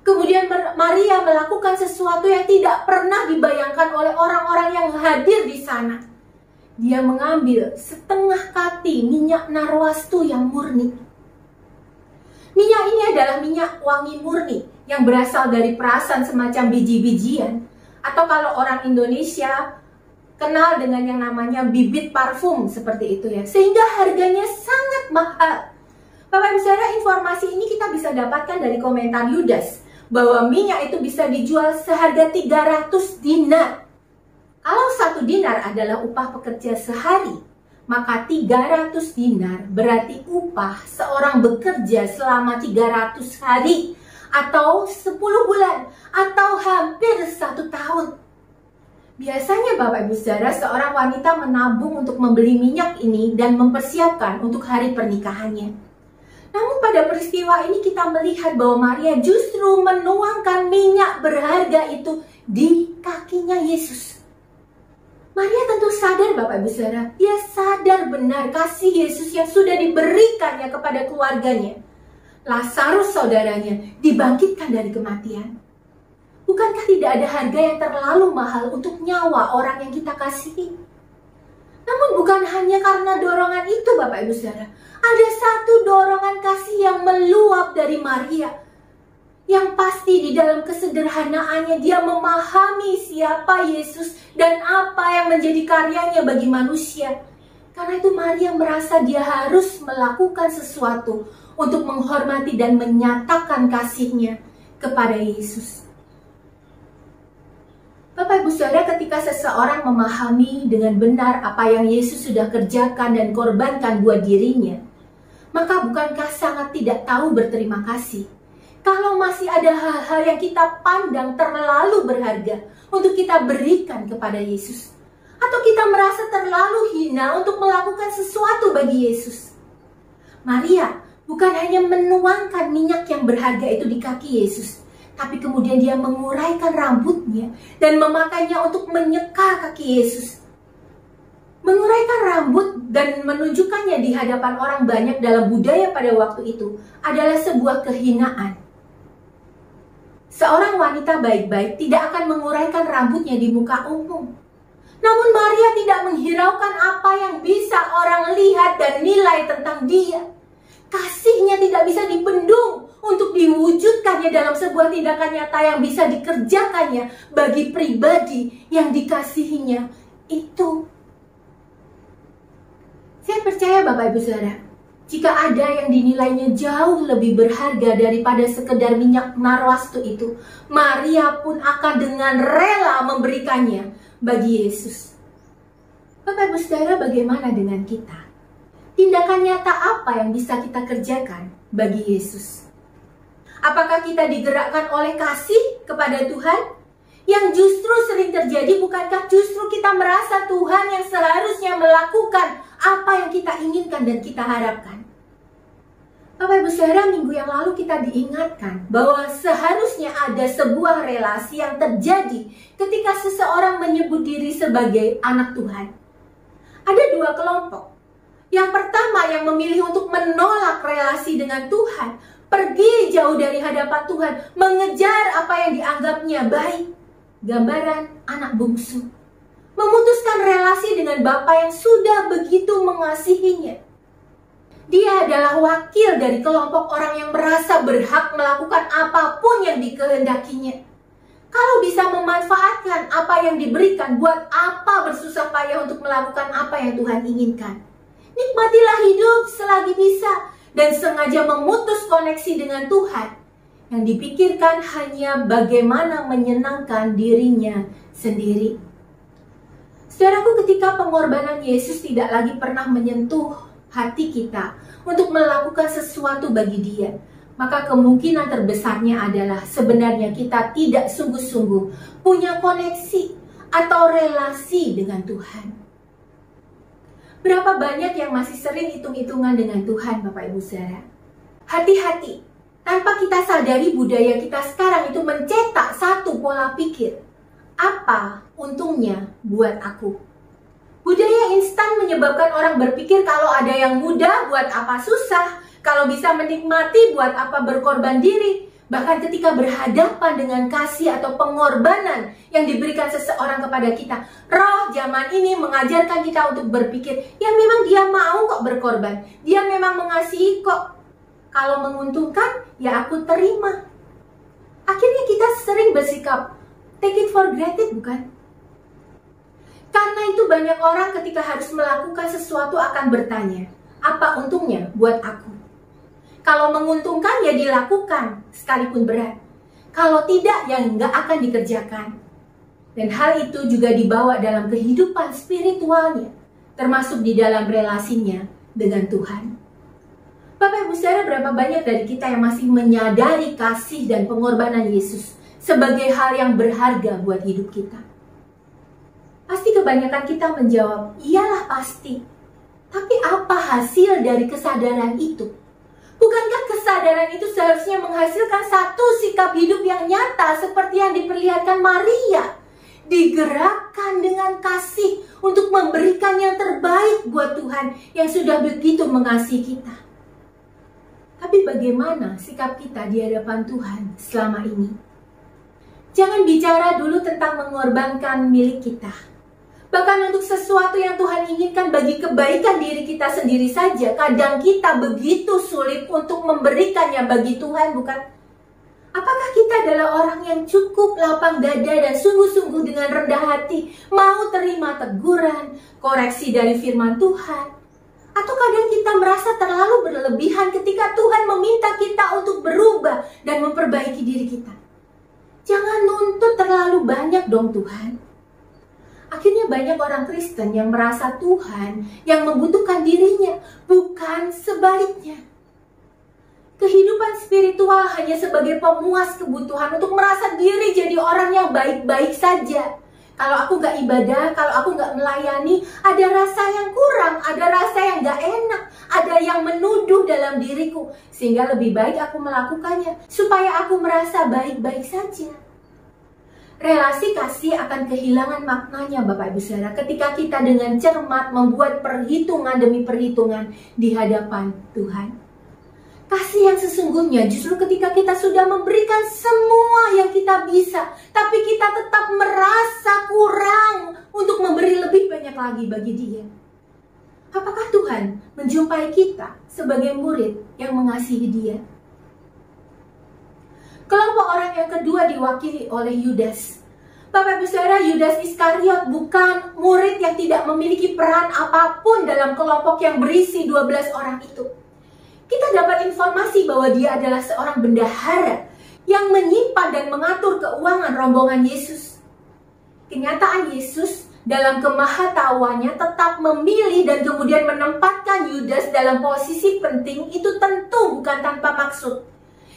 Kemudian Maria melakukan sesuatu yang tidak pernah dibayangkan oleh orang-orang yang hadir di sana. Dia mengambil setengah kati minyak narwastu yang murni. Minyak ini adalah minyak wangi murni yang berasal dari perasan semacam biji-bijian. Atau kalau orang Indonesia kenal dengan yang namanya bibit parfum seperti itu ya. Sehingga harganya sangat mahal. Bapak Ibu Saudara, informasi ini kita bisa dapatkan dari komentar Yudas, bahwa minyak itu bisa dijual seharga 300 dinar. Kalau 1 dinar adalah upah pekerja sehari, maka 300 dinar berarti upah seorang bekerja selama 300 hari atau 10 bulan atau hampir 1 tahun. Biasanya Bapak Ibu Saudara, seorang wanita menabung untuk membeli minyak ini dan mempersiapkan untuk hari pernikahannya. Namun pada peristiwa ini kita melihat bahwa Maria justru menuangkan minyak berharga itu di kakinya Yesus. Maria tentu sadar Bapak Ibu Saudara, dia sadar benar kasih Yesus yang sudah diberikannya kepada keluarganya. Lazarus saudaranya dibangkitkan dari kematian. Bukankah tidak ada harga yang terlalu mahal untuk nyawa orang yang kita kasihi? Namun bukan hanya karena dorongan itu Bapak Ibu Saudara. Ada satu dorongan kasih yang meluap dari Maria. Yang pasti di dalam kesederhanaannya dia memahami siapa Yesus dan apa yang menjadi karyanya bagi manusia. Karena itu Maria merasa dia harus melakukan sesuatu untuk menghormati dan menyatakan kasihnya kepada Yesus. Bapak Ibu Saudara, ketika seseorang memahami dengan benar apa yang Yesus sudah kerjakan dan korbankan buat dirinya, maka bukankah sangat tidak tahu berterima kasih? Kalau masih ada hal-hal yang kita pandang terlalu berharga untuk kita berikan kepada Yesus, atau kita merasa terlalu hina untuk melakukan sesuatu bagi Yesus. Maria bukan hanya menuangkan minyak yang berharga itu di kaki Yesus, tapi kemudian dia menguraikan rambutnya dan memakainya untuk menyeka kaki Yesus. Menguraikan rambut dan menunjukkannya di hadapan orang banyak dalam budaya pada waktu itu adalah sebuah kehinaan. Seorang wanita baik-baik tidak akan menguraikan rambutnya di muka umum. Namun Maria tidak menghiraukan apa yang bisa orang lihat dan nilai tentang dia. Kasihnya tidak bisa dibendung untuk diwujudkannya dalam sebuah tindakan nyata yang bisa dikerjakannya bagi pribadi yang dikasihinya itu. Saya percaya Bapak Ibu Saudara, jika ada yang dinilainya jauh lebih berharga daripada sekedar minyak narwastu itu, Maria pun akan dengan rela memberikannya bagi Yesus. Bapak Ibu Saudara, bagaimana dengan kita? Tindakan nyata apa yang bisa kita kerjakan bagi Yesus? Apakah kita digerakkan oleh kasih kepada Tuhan? Yang justru sering terjadi, bukankah justru kita merasa Tuhan yang seharusnya melakukan apa yang kita inginkan dan kita harapkan? Bapak Ibu Saudara, minggu yang lalu kita diingatkan bahwa seharusnya ada sebuah relasi yang terjadi ketika seseorang menyebut diri sebagai anak Tuhan. Ada dua kelompok. Yang pertama yang memilih untuk menolak relasi dengan Tuhan, pergi jauh dari hadapan Tuhan, mengejar apa yang dianggapnya baik. Gambaran anak bungsu. Memutuskan relasi dengan Bapa yang sudah begitu mengasihinya. Dia adalah wakil dari kelompok orang yang merasa berhak melakukan apapun yang dikehendakinya. Kalau bisa memanfaatkan apa yang diberikan, buat apa bersusah payah untuk melakukan apa yang Tuhan inginkan? Nikmatilah hidup selagi bisa dan sengaja memutus koneksi dengan Tuhan. Yang dipikirkan hanya bagaimana menyenangkan dirinya sendiri. Saudaraku, ketika pengorbanan Yesus tidak lagi pernah menyentuh hati kita untuk melakukan sesuatu bagi Dia, maka kemungkinan terbesarnya adalah sebenarnya kita tidak sungguh-sungguh punya koneksi atau relasi dengan Tuhan. Berapa banyak yang masih sering hitung-hitungan dengan Tuhan, Bapak Ibu Saudara? Hati-hati, tanpa kita sadari budaya kita sekarang itu mencetak satu pola pikir. Apa untungnya buat aku? Budaya instan menyebabkan orang berpikir kalau ada yang mudah buat apa susah, kalau bisa menikmati buat apa berkorban diri. Bahkan ketika berhadapan dengan kasih atau pengorbanan yang diberikan seseorang kepada kita, roh zaman ini mengajarkan kita untuk berpikir, ya memang dia mau kok berkorban, dia memang mengasihi kok. Kalau menguntungkan, ya aku terima. Akhirnya kita sering bersikap take it for granted, bukan? Karena itu banyak orang ketika harus melakukan sesuatu akan bertanya, apa untungnya buat aku? Kalau menguntungkan ya dilakukan, sekalipun berat. Kalau tidak ya nggak akan dikerjakan. Dan hal itu juga dibawa dalam kehidupan spiritualnya. termasuk di dalam relasinya dengan Tuhan. Bapak Ibu Saudara, berapa banyak dari kita yang masih menyadari kasih dan pengorbanan Yesus sebagai hal yang berharga buat hidup kita? Pasti kebanyakan kita menjawab, iyalah pasti. Tapi apa hasil dari kesadaran itu? Bukankah kesadaran itu seharusnya menghasilkan satu sikap hidup yang nyata seperti yang diperlihatkan Maria? Digerakkan dengan kasih untuk memberikan yang terbaik buat Tuhan yang sudah begitu mengasihi kita. Tapi bagaimana sikap kita di hadapan Tuhan selama ini? Jangan bicara dulu tentang mengorbankan milik kita. Bahkan untuk sesuatu yang Tuhan inginkan bagi kebaikan diri kita sendiri saja, kadang kita begitu sulit untuk memberikannya bagi Tuhan, bukan? Apakah kita adalah orang yang cukup lapang dada dan sungguh-sungguh dengan rendah hati mau terima teguran, koreksi dari firman Tuhan? Atau kadang kita merasa terlalu berlebihan ketika Tuhan meminta kita untuk berubah dan memperbaiki diri kita? Jangan nuntut terlalu banyak dong Tuhan. Akhirnya banyak orang Kristen yang merasa Tuhan yang membutuhkan dirinya, bukan sebaliknya. Kehidupan spiritual hanya sebagai pemuas kebutuhan untuk merasa diri jadi orang yang baik-baik saja. Kalau aku gak ibadah, kalau aku gak melayani, ada rasa yang kurang, ada rasa yang gak enak, ada yang menuduh dalam diriku. Sehingga lebih baik aku melakukannya, supaya aku merasa baik-baik saja. Relasi kasih akan kehilangan maknanya Bapak Ibu Saudara ketika kita dengan cermat membuat perhitungan demi perhitungan di hadapan Tuhan. Kasih yang sesungguhnya justru ketika kita sudah memberikan semua yang kita bisa, tapi kita tetap merasa kurang untuk memberi lebih banyak lagi bagi Dia. Apakah Tuhan menjumpai kita sebagai murid yang mengasihi Dia? Kelompok orang yang kedua diwakili oleh Yudas. Bapak Ibu Saudara, Yudas Iskariot bukan murid yang tidak memiliki peran apapun dalam kelompok yang berisi 12 orang itu. Kita dapat informasi bahwa dia adalah seorang bendahara yang menyimpan dan mengatur keuangan rombongan Yesus. Kenyataan Yesus dalam kemahatauannya tetap memilih dan kemudian menempatkan Yudas dalam posisi penting itu tentu bukan tanpa maksud.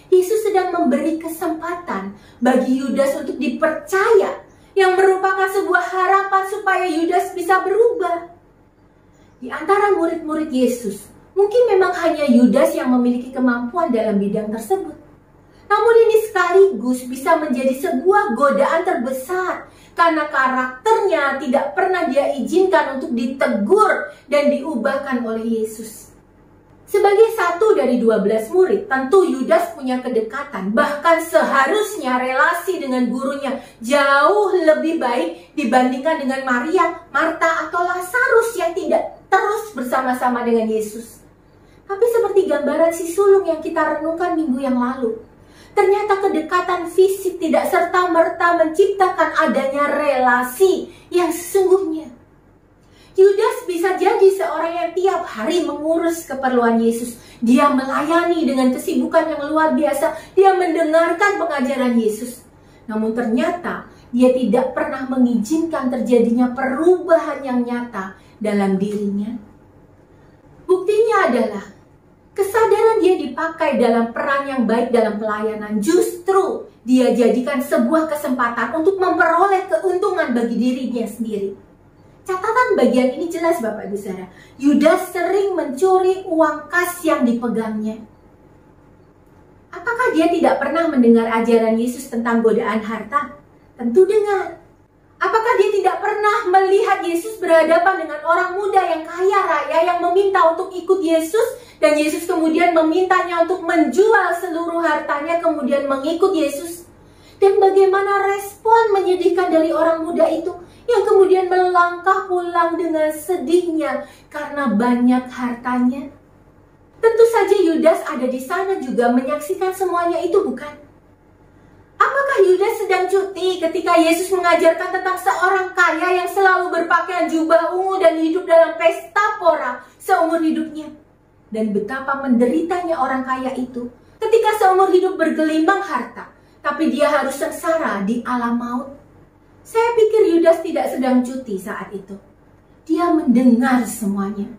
Yesus sedang memberi kesempatan bagi Yudas untuk dipercaya yang merupakan sebuah harapan supaya Yudas bisa berubah. Di antara murid-murid Yesus, mungkin memang hanya Yudas yang memiliki kemampuan dalam bidang tersebut. Namun ini sekaligus bisa menjadi sebuah godaan terbesar karena karakternya tidak pernah dia izinkan untuk ditegur dan diubahkan oleh Yesus. Sebagai satu dari 12 murid, tentu Yudas punya kedekatan. Bahkan seharusnya relasi dengan gurunya jauh lebih baik dibandingkan dengan Maria, Marta, atau Lazarus yang tidak terus bersama-sama dengan Yesus. Tapi seperti gambaran si sulung yang kita renungkan minggu yang lalu, ternyata kedekatan fisik tidak serta-merta menciptakan adanya relasi yang sesungguhnya. Yudas bisa jadi seorang yang tiap hari mengurus keperluan Yesus. Dia melayani dengan kesibukan yang luar biasa. Dia mendengarkan pengajaran Yesus. Namun ternyata dia tidak pernah mengizinkan terjadinya perubahan yang nyata dalam dirinya. Buktinya adalah kesadaran dia dipakai dalam peran yang baik dalam pelayanan justru dia jadikan sebuah kesempatan untuk memperoleh keuntungan bagi dirinya sendiri. Catatan bagian ini jelas Bapak Ibu Saudara. Yudas sering mencuri uang kas yang dipegangnya. Apakah dia tidak pernah mendengar ajaran Yesus tentang godaan harta? Tentu dengar. Apakah dia tidak pernah melihat Yesus berhadapan dengan orang muda yang kaya raya yang meminta untuk ikut Yesus dan Yesus kemudian memintanya untuk menjual seluruh hartanya kemudian mengikut Yesus? Dan bagaimana respon menyedihkan dari orang muda itu yang kemudian melangkah pulang dengan sedihnya karena banyak hartanya? Tentu saja Yudas ada di sana juga menyaksikan semuanya itu, bukan? Apakah Yudas sedang cuti ketika Yesus mengajarkan tentang seorang kaya yang selalu berpakaian jubah ungu dan hidup dalam pesta pora seumur hidupnya? Dan betapa menderitanya orang kaya itu ketika seumur hidup bergelimang harta, tapi dia harus sengsara di alam maut. Saya pikir Yudas tidak sedang cuti saat itu. Dia mendengar semuanya.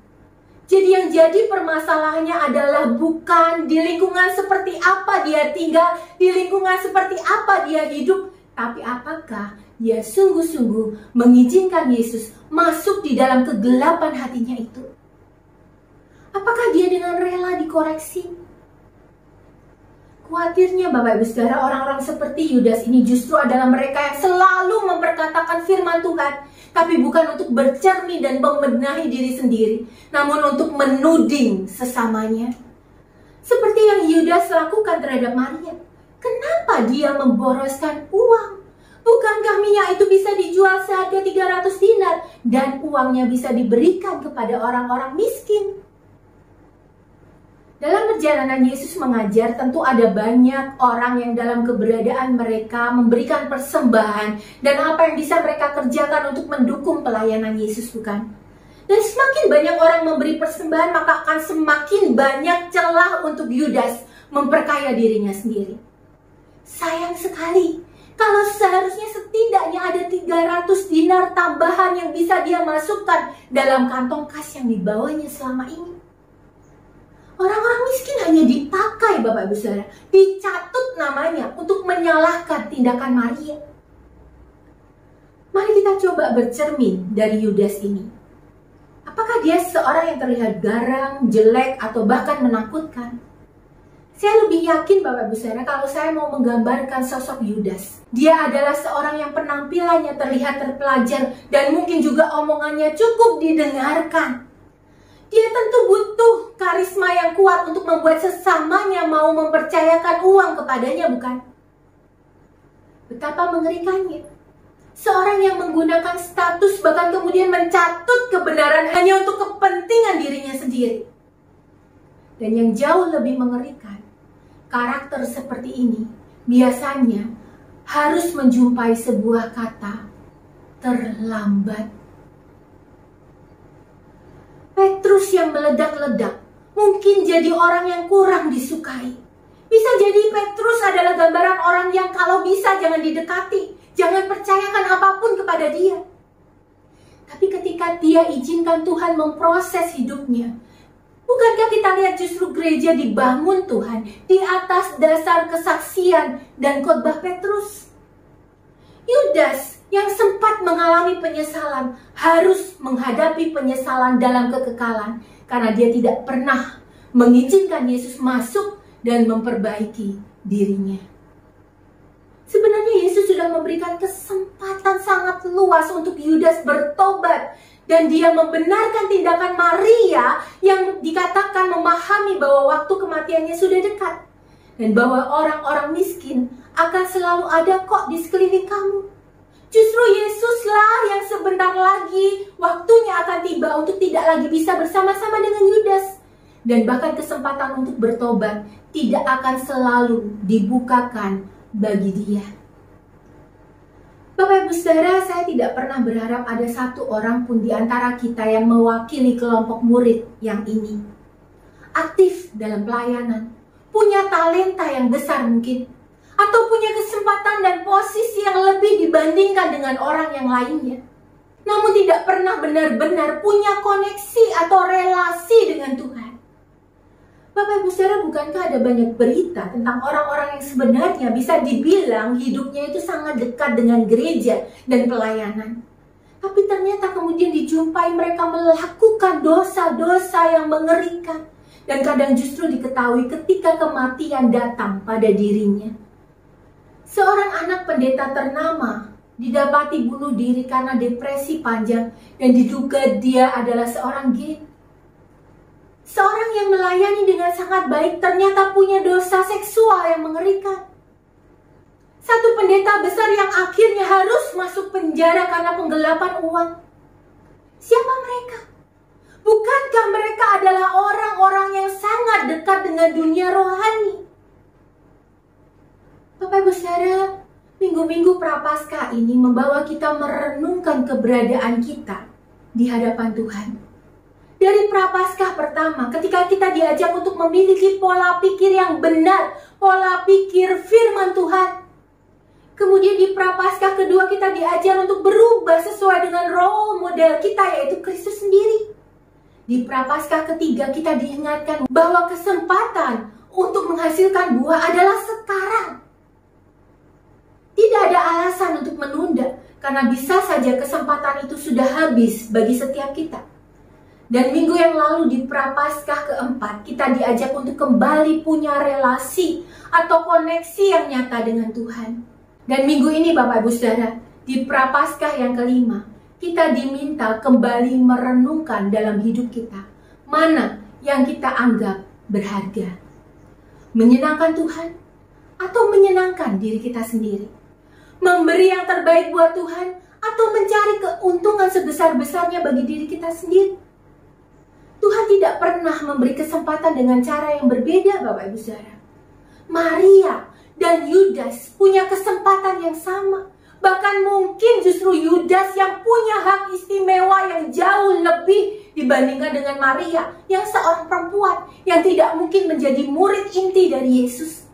Jadi yang jadi permasalahannya adalah bukan di lingkungan seperti apa dia tinggal, di lingkungan seperti apa dia hidup, tapi apakah dia sungguh-sungguh mengizinkan Yesus masuk di dalam kegelapan hatinya itu? Apakah dia dengan rela dikoreksi? Khawatirnya Bapak Ibu Saudara, orang-orang seperti Yudas ini justru adalah mereka yang selalu memperkatakan firman Tuhan, tapi bukan untuk bercermin dan membenahi diri sendiri, namun untuk menuding sesamanya. Seperti yang Yudas lakukan terhadap Maria. Kenapa dia memboroskan uang? Bukankah minyak itu bisa dijual seharga 300 dinar dan uangnya bisa diberikan kepada orang-orang miskin? Dalam perjalanan Yesus mengajar, tentu ada banyak orang yang dalam keberadaan mereka memberikan persembahan dan apa yang bisa mereka kerjakan untuk mendukung pelayanan Yesus, bukan? Dan semakin banyak orang memberi persembahan, maka akan semakin banyak celah untuk Yudas memperkaya dirinya sendiri. Sayang sekali, kalau seharusnya setidaknya ada 300 dinar tambahan yang bisa dia masukkan dalam kantong kas yang dibawanya selama ini. Orang-orang miskin hanya dipakai, Bapak Ibu Saudara, dicatut namanya untuk menyalahkan tindakan Maria. Mari kita coba bercermin dari Yudas ini. Apakah dia seorang yang terlihat garang, jelek, atau bahkan menakutkan? Saya lebih yakin Bapak Ibu Saudara kalau saya mau menggambarkan sosok Yudas. Dia adalah seorang yang penampilannya terlihat terpelajar dan mungkin juga omongannya cukup didengarkan. Dia tentu butuh karisma yang kuat untuk membuat sesamanya mau mempercayakan uang kepadanya, bukan? Betapa mengerikannya. Seorang yang menggunakan status bahkan kemudian mencatut kebenaran hanya untuk kepentingan dirinya sendiri. Dan yang jauh lebih mengerikan, karakter seperti ini biasanya harus menjumpai sebuah kata terlambat. Petrus yang meledak-ledak mungkin jadi orang yang kurang disukai. Bisa jadi Petrus adalah gambaran orang yang kalau bisa jangan didekati, jangan percayakan apapun kepada dia. Tapi ketika dia izinkan Tuhan memproses hidupnya, bukankah kita lihat justru gereja dibangun Tuhan di atas dasar kesaksian dan khotbah Petrus? Yudas yang sempat mengalami penyesalan harus menghadapi penyesalan dalam kekekalan karena dia tidak pernah mengizinkan Yesus masuk dan memperbaiki dirinya. Sebenarnya Yesus sudah memberikan kesempatan sangat luas untuk Yudas bertobat dan dia membenarkan tindakan Maria yang dikatakan memahami bahwa waktu kematiannya sudah dekat dan bahwa orang-orang miskin akan selalu ada kok di sekeliling kamu. Justru Yesuslah yang sebentar lagi waktunya akan tiba untuk tidak lagi bisa bersama-sama dengan Yudas. Dan bahkan kesempatan untuk bertobat tidak akan selalu dibukakan bagi dia. Bapak Ibu Saudara, saya tidak pernah berharap ada satu orang pun di antara kita yang mewakili kelompok murid yang ini. Aktif dalam pelayanan, punya talenta yang besar mungkin, atau punya kesempatan dan posisi yang lebih dibandingkan dengan orang yang lainnya. Namun tidak pernah benar-benar punya koneksi atau relasi dengan Tuhan. Bapak Ibu Saudara, bukankah ada banyak berita tentang orang-orang yang sebenarnya bisa dibilang hidupnya itu sangat dekat dengan gereja dan pelayanan. Tapi ternyata kemudian dijumpai mereka melakukan dosa-dosa yang mengerikan. Dan kadang justru diketahui ketika kematian datang pada dirinya. Seorang anak pendeta ternama didapati bunuh diri karena depresi panjang dan diduga dia adalah seorang gay. Seorang yang melayani dengan sangat baik ternyata punya dosa seksual yang mengerikan. Satu pendeta besar yang akhirnya harus masuk penjara karena penggelapan uang. Siapa mereka? Bukankah mereka adalah orang-orang yang sangat dekat dengan dunia rohani? Bapak Ibu Saudara, minggu-minggu Prapaskah ini membawa kita merenungkan keberadaan kita di hadapan Tuhan. Dari Prapaskah pertama, ketika kita diajak untuk memiliki pola pikir yang benar, pola pikir firman Tuhan. Kemudian di Prapaskah kedua kita diajar untuk berubah sesuai dengan role model kita, yaitu Kristus sendiri. Di Prapaskah ketiga kita diingatkan bahwa kesempatan untuk menghasilkan buah adalah sekarang. Tidak ada alasan untuk menunda, karena bisa saja kesempatan itu sudah habis bagi setiap kita. Dan minggu yang lalu di Prapaskah keempat, kita diajak untuk kembali punya relasi atau koneksi yang nyata dengan Tuhan. Dan minggu ini Bapak Ibu Saudara, di Prapaskah yang kelima, kita diminta kembali merenungkan dalam hidup kita, mana yang kita anggap berharga. Menyenangkan Tuhan atau menyenangkan diri kita sendiri? Memberi yang terbaik buat Tuhan atau mencari keuntungan sebesar-besarnya bagi diri kita sendiri? Tuhan tidak pernah memberi kesempatan dengan cara yang berbeda, Bapak Ibu Saudara. Maria dan Yudas punya kesempatan yang sama. Bahkan mungkin justru Yudas yang punya hak istimewa yang jauh lebih dibandingkan dengan Maria, yang seorang perempuan yang tidak mungkin menjadi murid inti dari Yesus.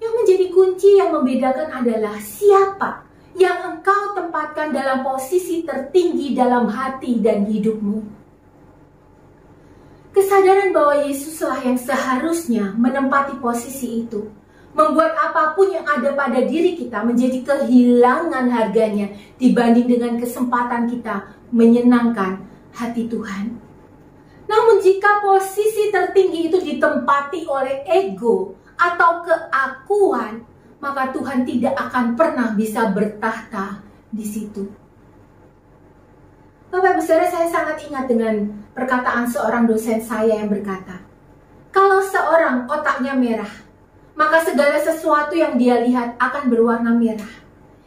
Yang menjadi kunci yang membedakan adalah siapa yang engkau tempatkan dalam posisi tertinggi dalam hati dan hidupmu. Kesadaran bahwa Yesuslah yang seharusnya menempati posisi itu, membuat apapun yang ada pada diri kita menjadi kehilangan harganya dibanding dengan kesempatan kita menyenangkan hati Tuhan. Namun jika posisi tertinggi itu ditempati oleh ego atau keakuan, maka Tuhan tidak akan pernah bisa bertahta di situ. Bapak Ibu Saudara, saya sangat ingat dengan perkataan seorang dosen saya yang berkata, kalau seorang otaknya merah, maka segala sesuatu yang dia lihat akan berwarna merah.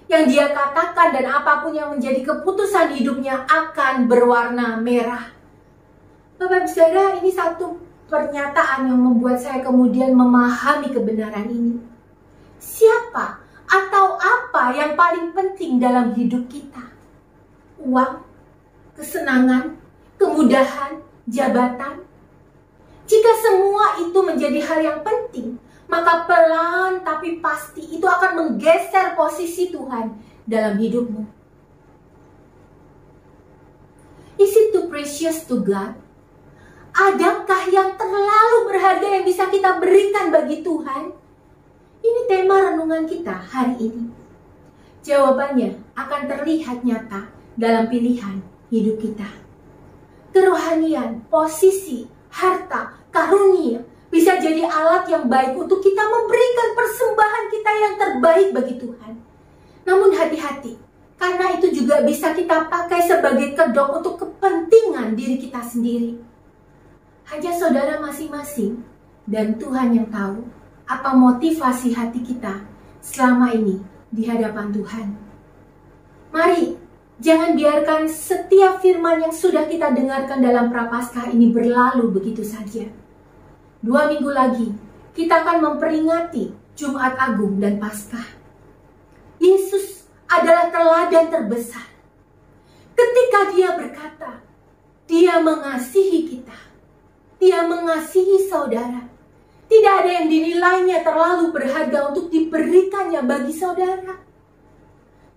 Yang dia katakan dan apapun yang menjadi keputusan hidupnya akan berwarna merah. Bapak Ibu Saudara, ini satu pernyataan yang membuat saya kemudian memahami kebenaran ini. Siapa atau apa yang paling penting dalam hidup kita? Uang, kesenangan, kemudahan, jabatan. Jika semua itu menjadi hal yang penting, maka pelan tapi pasti itu akan menggeser posisi Tuhan dalam hidupmu. Is it too precious to God? Adakah yang terlalu berharga yang bisa kita berikan bagi Tuhan? Ini tema renungan kita hari ini. Jawabannya akan terlihat nyata dalam pilihan hidup kita. Kerohanian, posisi, harta, karunia bisa jadi alat yang baik untuk kita memberikan persembahan kita yang terbaik bagi Tuhan. Namun hati-hati, karena itu juga bisa kita pakai sebagai kedok untuk kepentingan diri kita sendiri. Hanya saudara masing-masing dan Tuhan yang tahu apa motivasi hati kita selama ini di hadapan Tuhan. Mari, jangan biarkan setiap firman yang sudah kita dengarkan dalam Prapaskah ini berlalu begitu saja. 2 minggu lagi, kita akan memperingati Jumat Agung dan Paskah. Yesus adalah teladan terbesar. Ketika dia berkata, dia mengasihi kita. Dia mengasihi saudara. Tidak ada yang dinilainya terlalu berharga untuk diberikannya bagi saudara.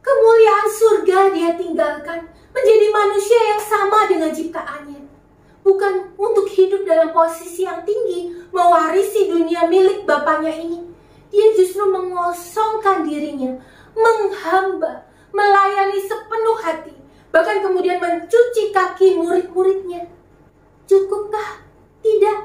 Kemuliaan surga dia tinggalkan menjadi manusia yang sama dengan ciptaannya. Bukan untuk hidup dalam posisi yang tinggi, mewarisi dunia milik Bapaknya ini. Dia justru mengosongkan dirinya, menghamba, melayani sepenuh hati, bahkan kemudian mencuci kaki murid-muridnya. Cukupkah? Tidak.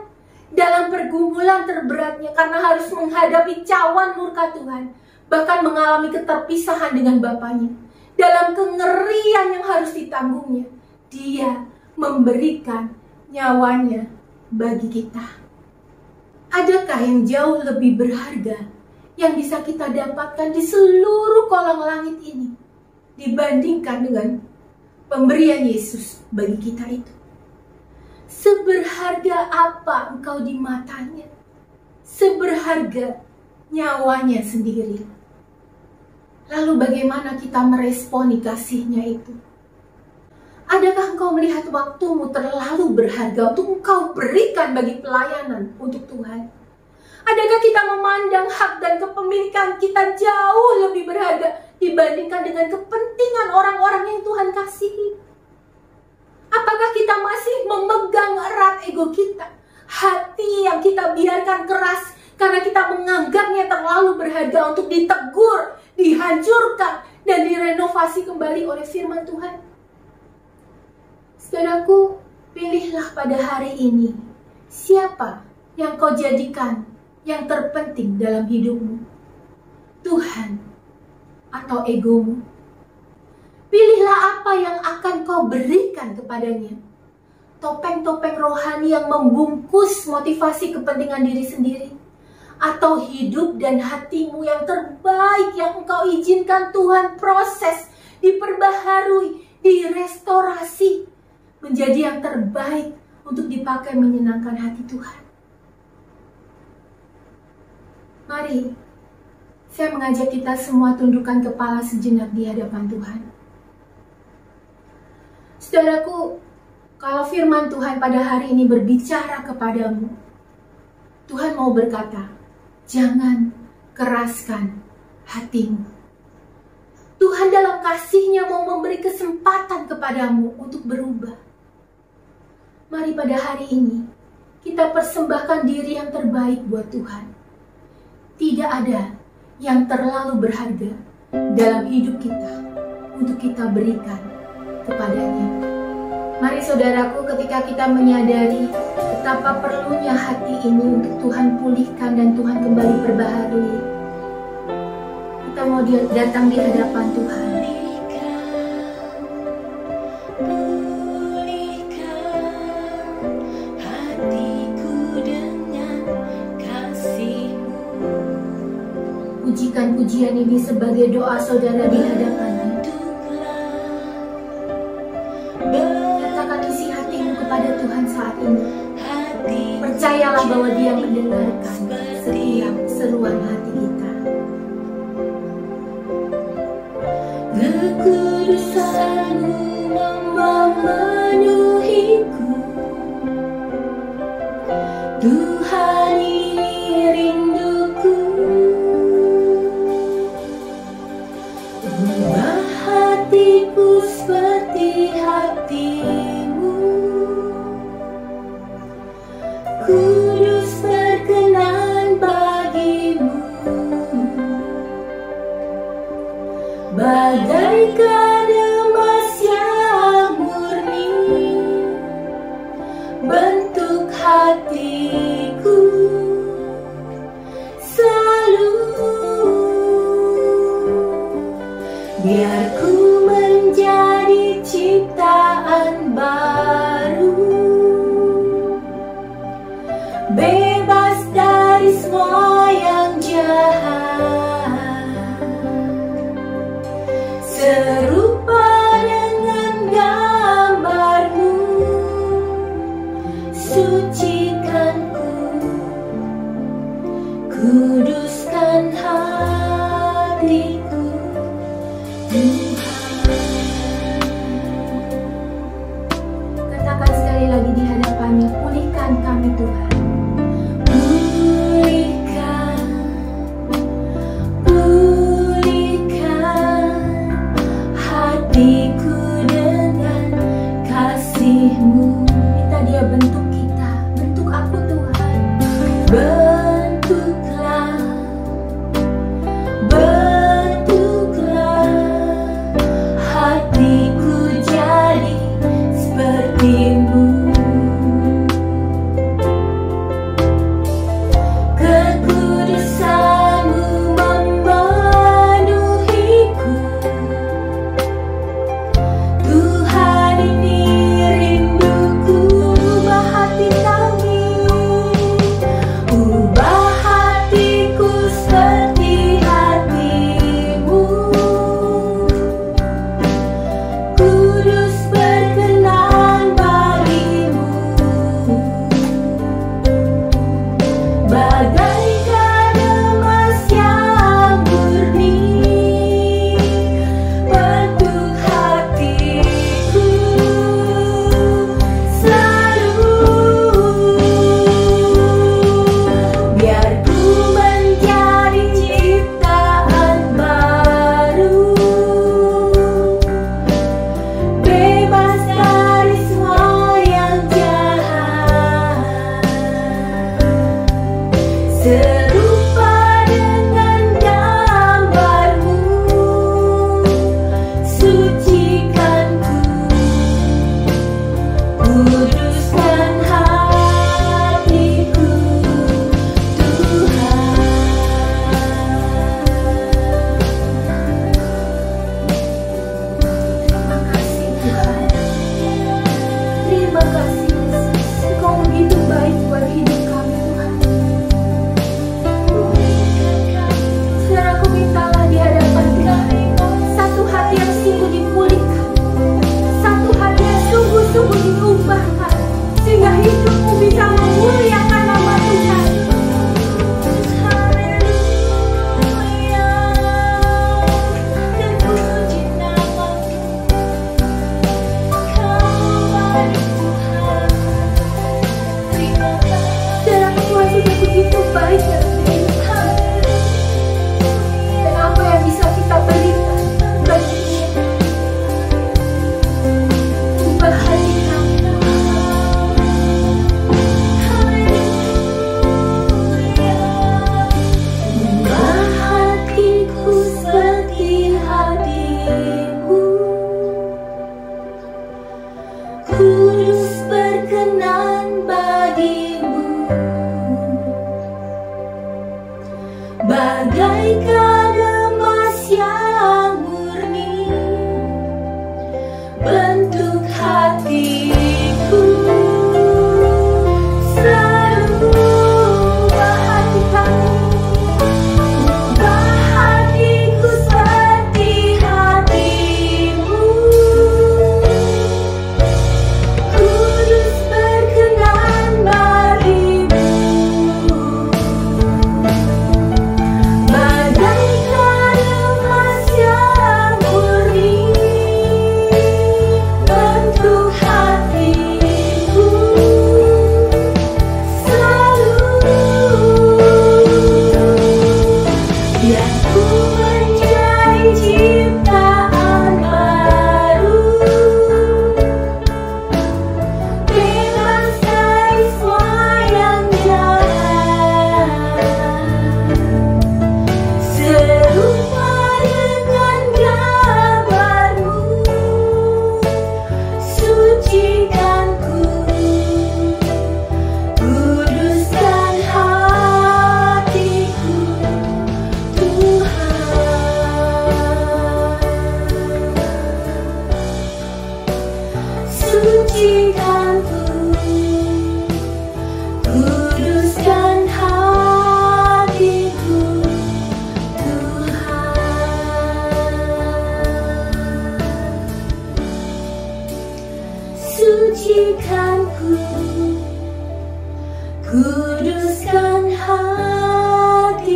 Dalam pergumulan terberatnya karena harus menghadapi cawan murka Tuhan, bahkan mengalami keterpisahan dengan Bapaknya, dalam kengerian yang harus ditanggungnya, dia memberikan nyawanya bagi kita. Adakah yang jauh lebih berharga yang bisa kita dapatkan di seluruh kolong langit ini dibandingkan dengan pemberian Yesus bagi kita itu? Seberharga apa engkau di matanya? Seberharga nyawanya sendiri. Lalu bagaimana kita meresponi kasihnya itu? Adakah engkau melihat waktumu terlalu berharga untuk engkau berikan bagi pelayanan untuk Tuhan? Adakah kita memandang hak dan kepemilikan kita jauh lebih berharga dibandingkan dengan kepentingan orang-orang yang Tuhan kasihi? Apakah kita masih memegang erat ego kita? Hati yang kita biarkan keras karena kita menganggapnya terlalu berharga untuk ditegur, dihancurkan, dan direnovasi kembali oleh firman Tuhan. Saudaraku, pilihlah pada hari ini siapa yang kau jadikan yang terpenting dalam hidupmu, Tuhan atau egomu. Pilihlah apa yang akan kau berikan kepadanya. Topeng-topeng rohani yang membungkus motivasi kepentingan diri sendiri, atau hidup dan hatimu yang terbaik yang engkau izinkan Tuhan proses, diperbaharui, direstorasi menjadi yang terbaik untuk dipakai menyenangkan hati Tuhan. Mari, saya mengajak kita semua tundukkan kepala sejenak di hadapan Tuhan. Saudaraku, kalau firman Tuhan pada hari ini berbicara kepadamu, Tuhan mau berkata, jangan keraskan hatimu. Tuhan dalam kasih-Nya mau memberi kesempatan kepadamu untuk berubah. Mari pada hari ini, kita persembahkan diri yang terbaik buat Tuhan. Tidak ada yang terlalu berharga dalam hidup kita untuk kita berikan kepadanya. Mari saudaraku, ketika kita menyadari betapa perlunya hati ini untuk Tuhan pulihkan dan Tuhan kembali perbaharui, kita mau datang di hadapan Tuhan. Pujikan pujian ini sebagai doa saudara di hadapan-Nya. Katakan isi hatimu kepada Tuhan saat ini. Percayalah bahwa Dia mendengarkan setiap seruan hati kita. Kekudusan-Mu memenuhiku, Tuhan ini rinduku. Ubah hatiku seperti hati-Mu, kudus berkenan bagi-Mu, bagaikan emas yang murni, bentuk hatiku selalu. Biar ku menjadi ciptaan baru, bebas dari semua yang jahat, serupa dengan gambar-Mu, sucikanku, kuduskan hatiku. Katakan sekali lagi di hadapan-Nya, pulihkan kami Tuhan. Pulihkan, pulihkan hatiku dengan kasih-Mu. Minta Dia bentuk kita, bentuk aku Tuhan. Bentuklah, hatiku jadi seperti-Mu. Kudus berkenan bagimu, bagaikan emas yang murni bentuk hatiku. Selalu ubah hatiku seperti hatimu. Kudus berkenan bagimu, bagaikan emas yang murni bentuk hatiku. Selalu biar ku menjadi ciptaan baru, bebas dari semua yang jahat, serupa dengan gambarmu. Sucikan ku, kuduskan hatiku, Tuhan. Sucikan ku, kuduskan hatiku, Tuhan. Sucikan ku, kuduskan hatiku,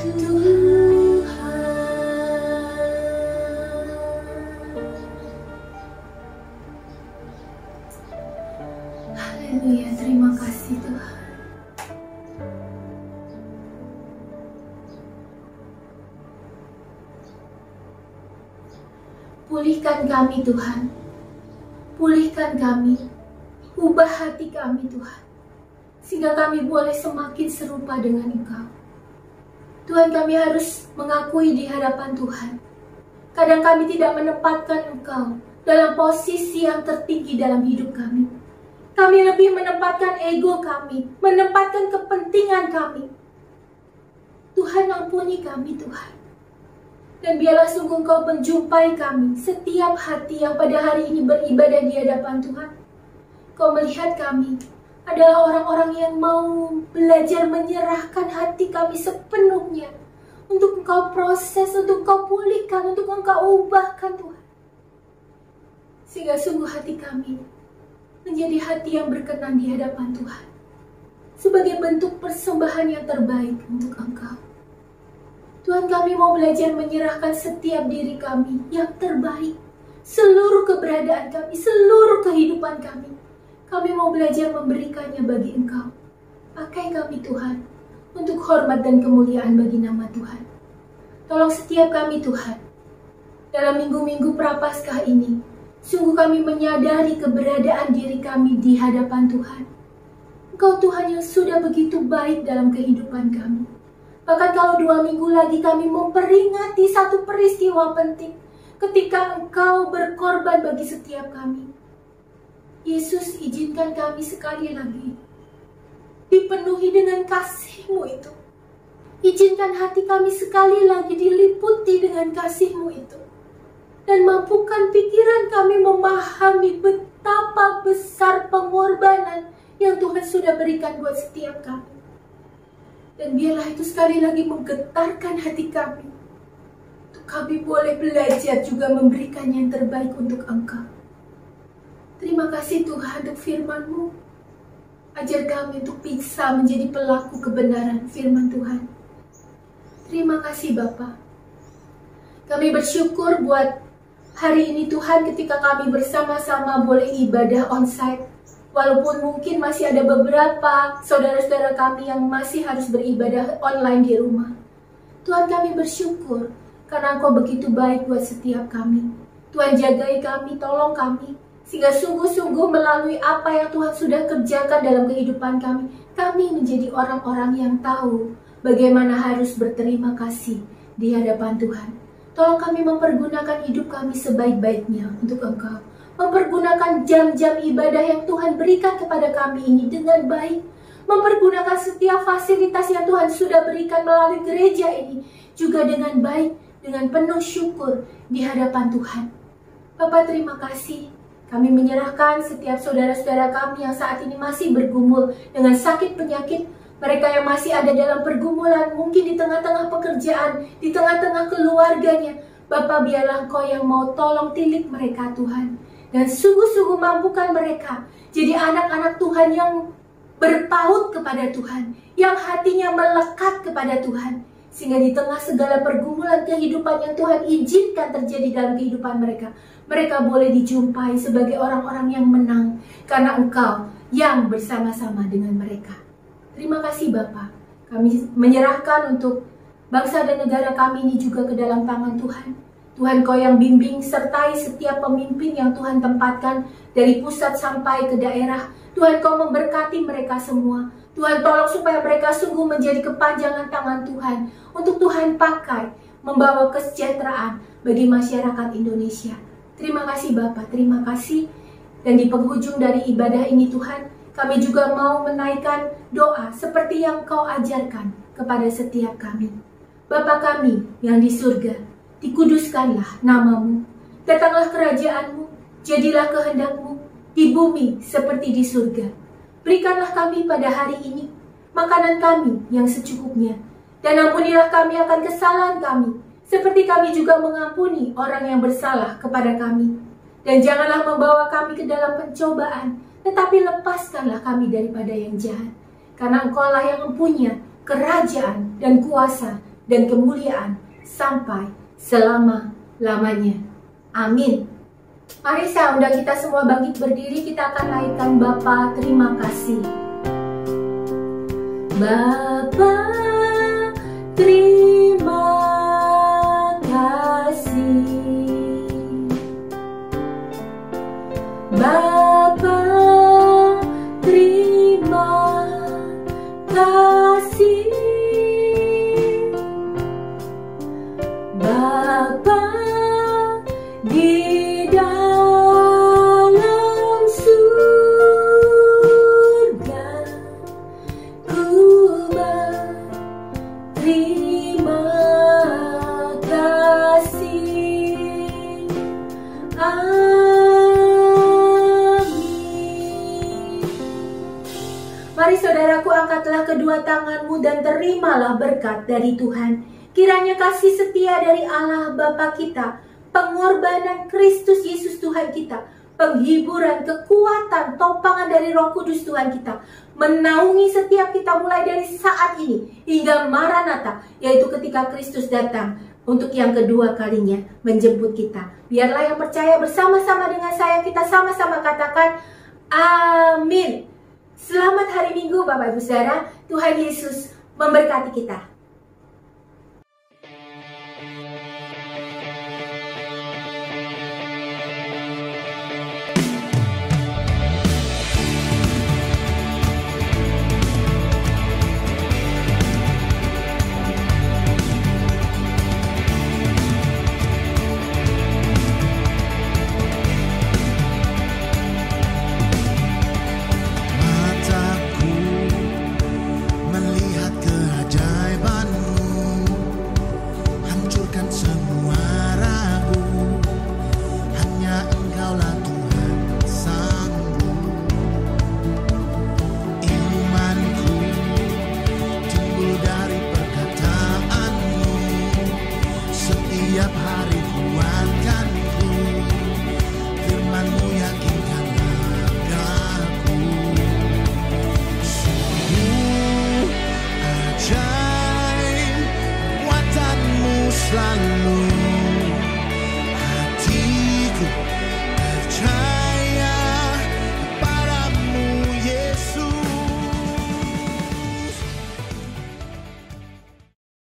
Tuhan. Haleluya, terima kasih Tuhan. Pulihkan kami Tuhan, pulihkan kami, ubah hati kami Tuhan, sehingga kami boleh semakin serupa dengan Engkau. Tuhan, kami harus mengakui di hadapan Tuhan, kadang kami tidak menempatkan Engkau dalam posisi yang tertinggi dalam hidup kami. Kami lebih menempatkan ego kami, menempatkan kepentingan kami. Tuhan, ampuni kami Tuhan. Dan biarlah sungguh Engkau menjumpai kami, setiap hati yang pada hari ini beribadah di hadapan Tuhan. Kau melihat kami adalah orang-orang yang mau belajar menyerahkan hati kami sepenuhnya untuk Engkau proses, untuk Engkau pulihkan, untuk Engkau ubahkan Tuhan. Sehingga sungguh hati kami menjadi hati yang berkenan di hadapan Tuhan, sebagai bentuk persembahan yang terbaik untuk Engkau. Tuhan, kami mau belajar menyerahkan setiap diri kami yang terbaik, seluruh keberadaan kami, seluruh kehidupan kami. Kami mau belajar memberikannya bagi Engkau. Pakai kami Tuhan, untuk hormat dan kemuliaan bagi nama Tuhan. Tolong setiap kami Tuhan, dalam minggu-minggu Prapaskah ini, sungguh kami menyadari keberadaan diri kami di hadapan Tuhan. Engkau Tuhan yang sudah begitu baik dalam kehidupan kami. Bahkan kalau 2 minggu lagi kami memperingati satu peristiwa penting, ketika Engkau berkorban bagi setiap kami. Yesus, izinkan kami sekali lagi dipenuhi dengan kasih-Mu itu. Izinkan hati kami sekali lagi diliputi dengan kasih-Mu itu. Dan mampukan pikiran kami memahami betapa besar pengorbanan yang Tuhan sudah berikan buat setiap kami. Dan biarlah itu sekali lagi menggetarkan hati kami, untuk kami boleh belajar juga memberikan yang terbaik untuk Engkau. Terima kasih Tuhan untuk firman-Mu. Ajar kami untuk bisa menjadi pelaku kebenaran firman Tuhan. Terima kasih Bapa. Kami bersyukur buat hari ini Tuhan, ketika kami bersama-sama boleh ibadah onsite. Walaupun mungkin masih ada beberapa saudara-saudara kami yang masih harus beribadah online di rumah. Tuhan, kami bersyukur karena Engkau begitu baik buat setiap kami. Tuhan, jagai kami, tolong kami, sehingga sungguh-sungguh melalui apa yang Tuhan sudah kerjakan dalam kehidupan kami menjadi orang-orang yang tahu bagaimana harus berterima kasih di hadapan Tuhan. Tolong kami mempergunakan hidup kami sebaik-baiknya untuk Engkau. mempergunakan jam-jam ibadah yang Tuhan berikan kepada kami ini dengan baik, mempergunakan setiap fasilitas yang Tuhan sudah berikan melalui gereja ini juga dengan baik, dengan penuh syukur di hadapan Tuhan. Bapa, terima kasih. Kami menyerahkan setiap saudara-saudara kami yang saat ini masih bergumul dengan sakit penyakit, mereka yang masih ada dalam pergumulan, mungkin di tengah-tengah pekerjaan, di tengah-tengah keluarganya. Bapa, biarlah Engkau yang mau tolong tilik mereka Tuhan, dan sungguh-sungguh mampukan mereka jadi anak-anak Tuhan yang berpaut kepada Tuhan, yang hatinya melekat kepada Tuhan, sehingga di tengah segala pergumulan kehidupan yang Tuhan izinkan terjadi dalam kehidupan mereka, mereka boleh dijumpai sebagai orang-orang yang menang, karena Engkau yang bersama-sama dengan mereka. Terima kasih Bapa. Kami menyerahkan untuk bangsa dan negara kami ini juga ke dalam tangan Tuhan. Tuhan, Kau yang bimbing sertai setiap pemimpin yang Tuhan tempatkan dari pusat sampai ke daerah. Tuhan, Kau memberkati mereka semua. Tuhan, tolong supaya mereka sungguh menjadi kepanjangan tangan Tuhan untuk Tuhan pakai membawa kesejahteraan bagi masyarakat Indonesia. Terima kasih Bapa, terima kasih. Dan di penghujung dari ibadah ini Tuhan, kami juga mau menaikkan doa seperti yang Kau ajarkan kepada setiap kami. Bapa kami yang di surga, dikuduskanlah nama-Mu. Datanglah kerajaan-Mu, jadilah kehendak-Mu di bumi seperti di surga. Berikanlah kami pada hari ini makanan kami yang secukupnya, dan ampunilah kami akan kesalahan kami, seperti kami juga mengampuni orang yang bersalah kepada kami. Dan janganlah membawa kami ke dalam pencobaan, tetapi lepaskanlah kami daripada yang jahat. Karena Engkau-lah yang mempunyai kerajaan dan kuasa dan kemuliaan sampai selama-lamanya. Amin. Mari saya undang kita semua bangkit berdiri, kita akan naikkan Bapa terima kasih. Bapa terima kasih. Bapa terima kasih. Bapa di dalam surga, ku berterima kasih. Amin. Mari saudaraku, angkatlah kedua tanganmu dan terimalah berkat dari Tuhan. Kiranya kasih setia dari Allah Bapa kita, pengorbanan Kristus Yesus Tuhan kita, penghiburan, kekuatan, topangan dari Roh Kudus Tuhan kita, menaungi setiap kita mulai dari saat ini hingga Maranatha, yaitu ketika Kristus datang untuk yang kedua kalinya menjemput kita. Biarlah yang percaya bersama-sama dengan saya, kita sama-sama katakan amin. Selamat hari Minggu Bapak Ibu Saudara, Tuhan Yesus memberkati kita.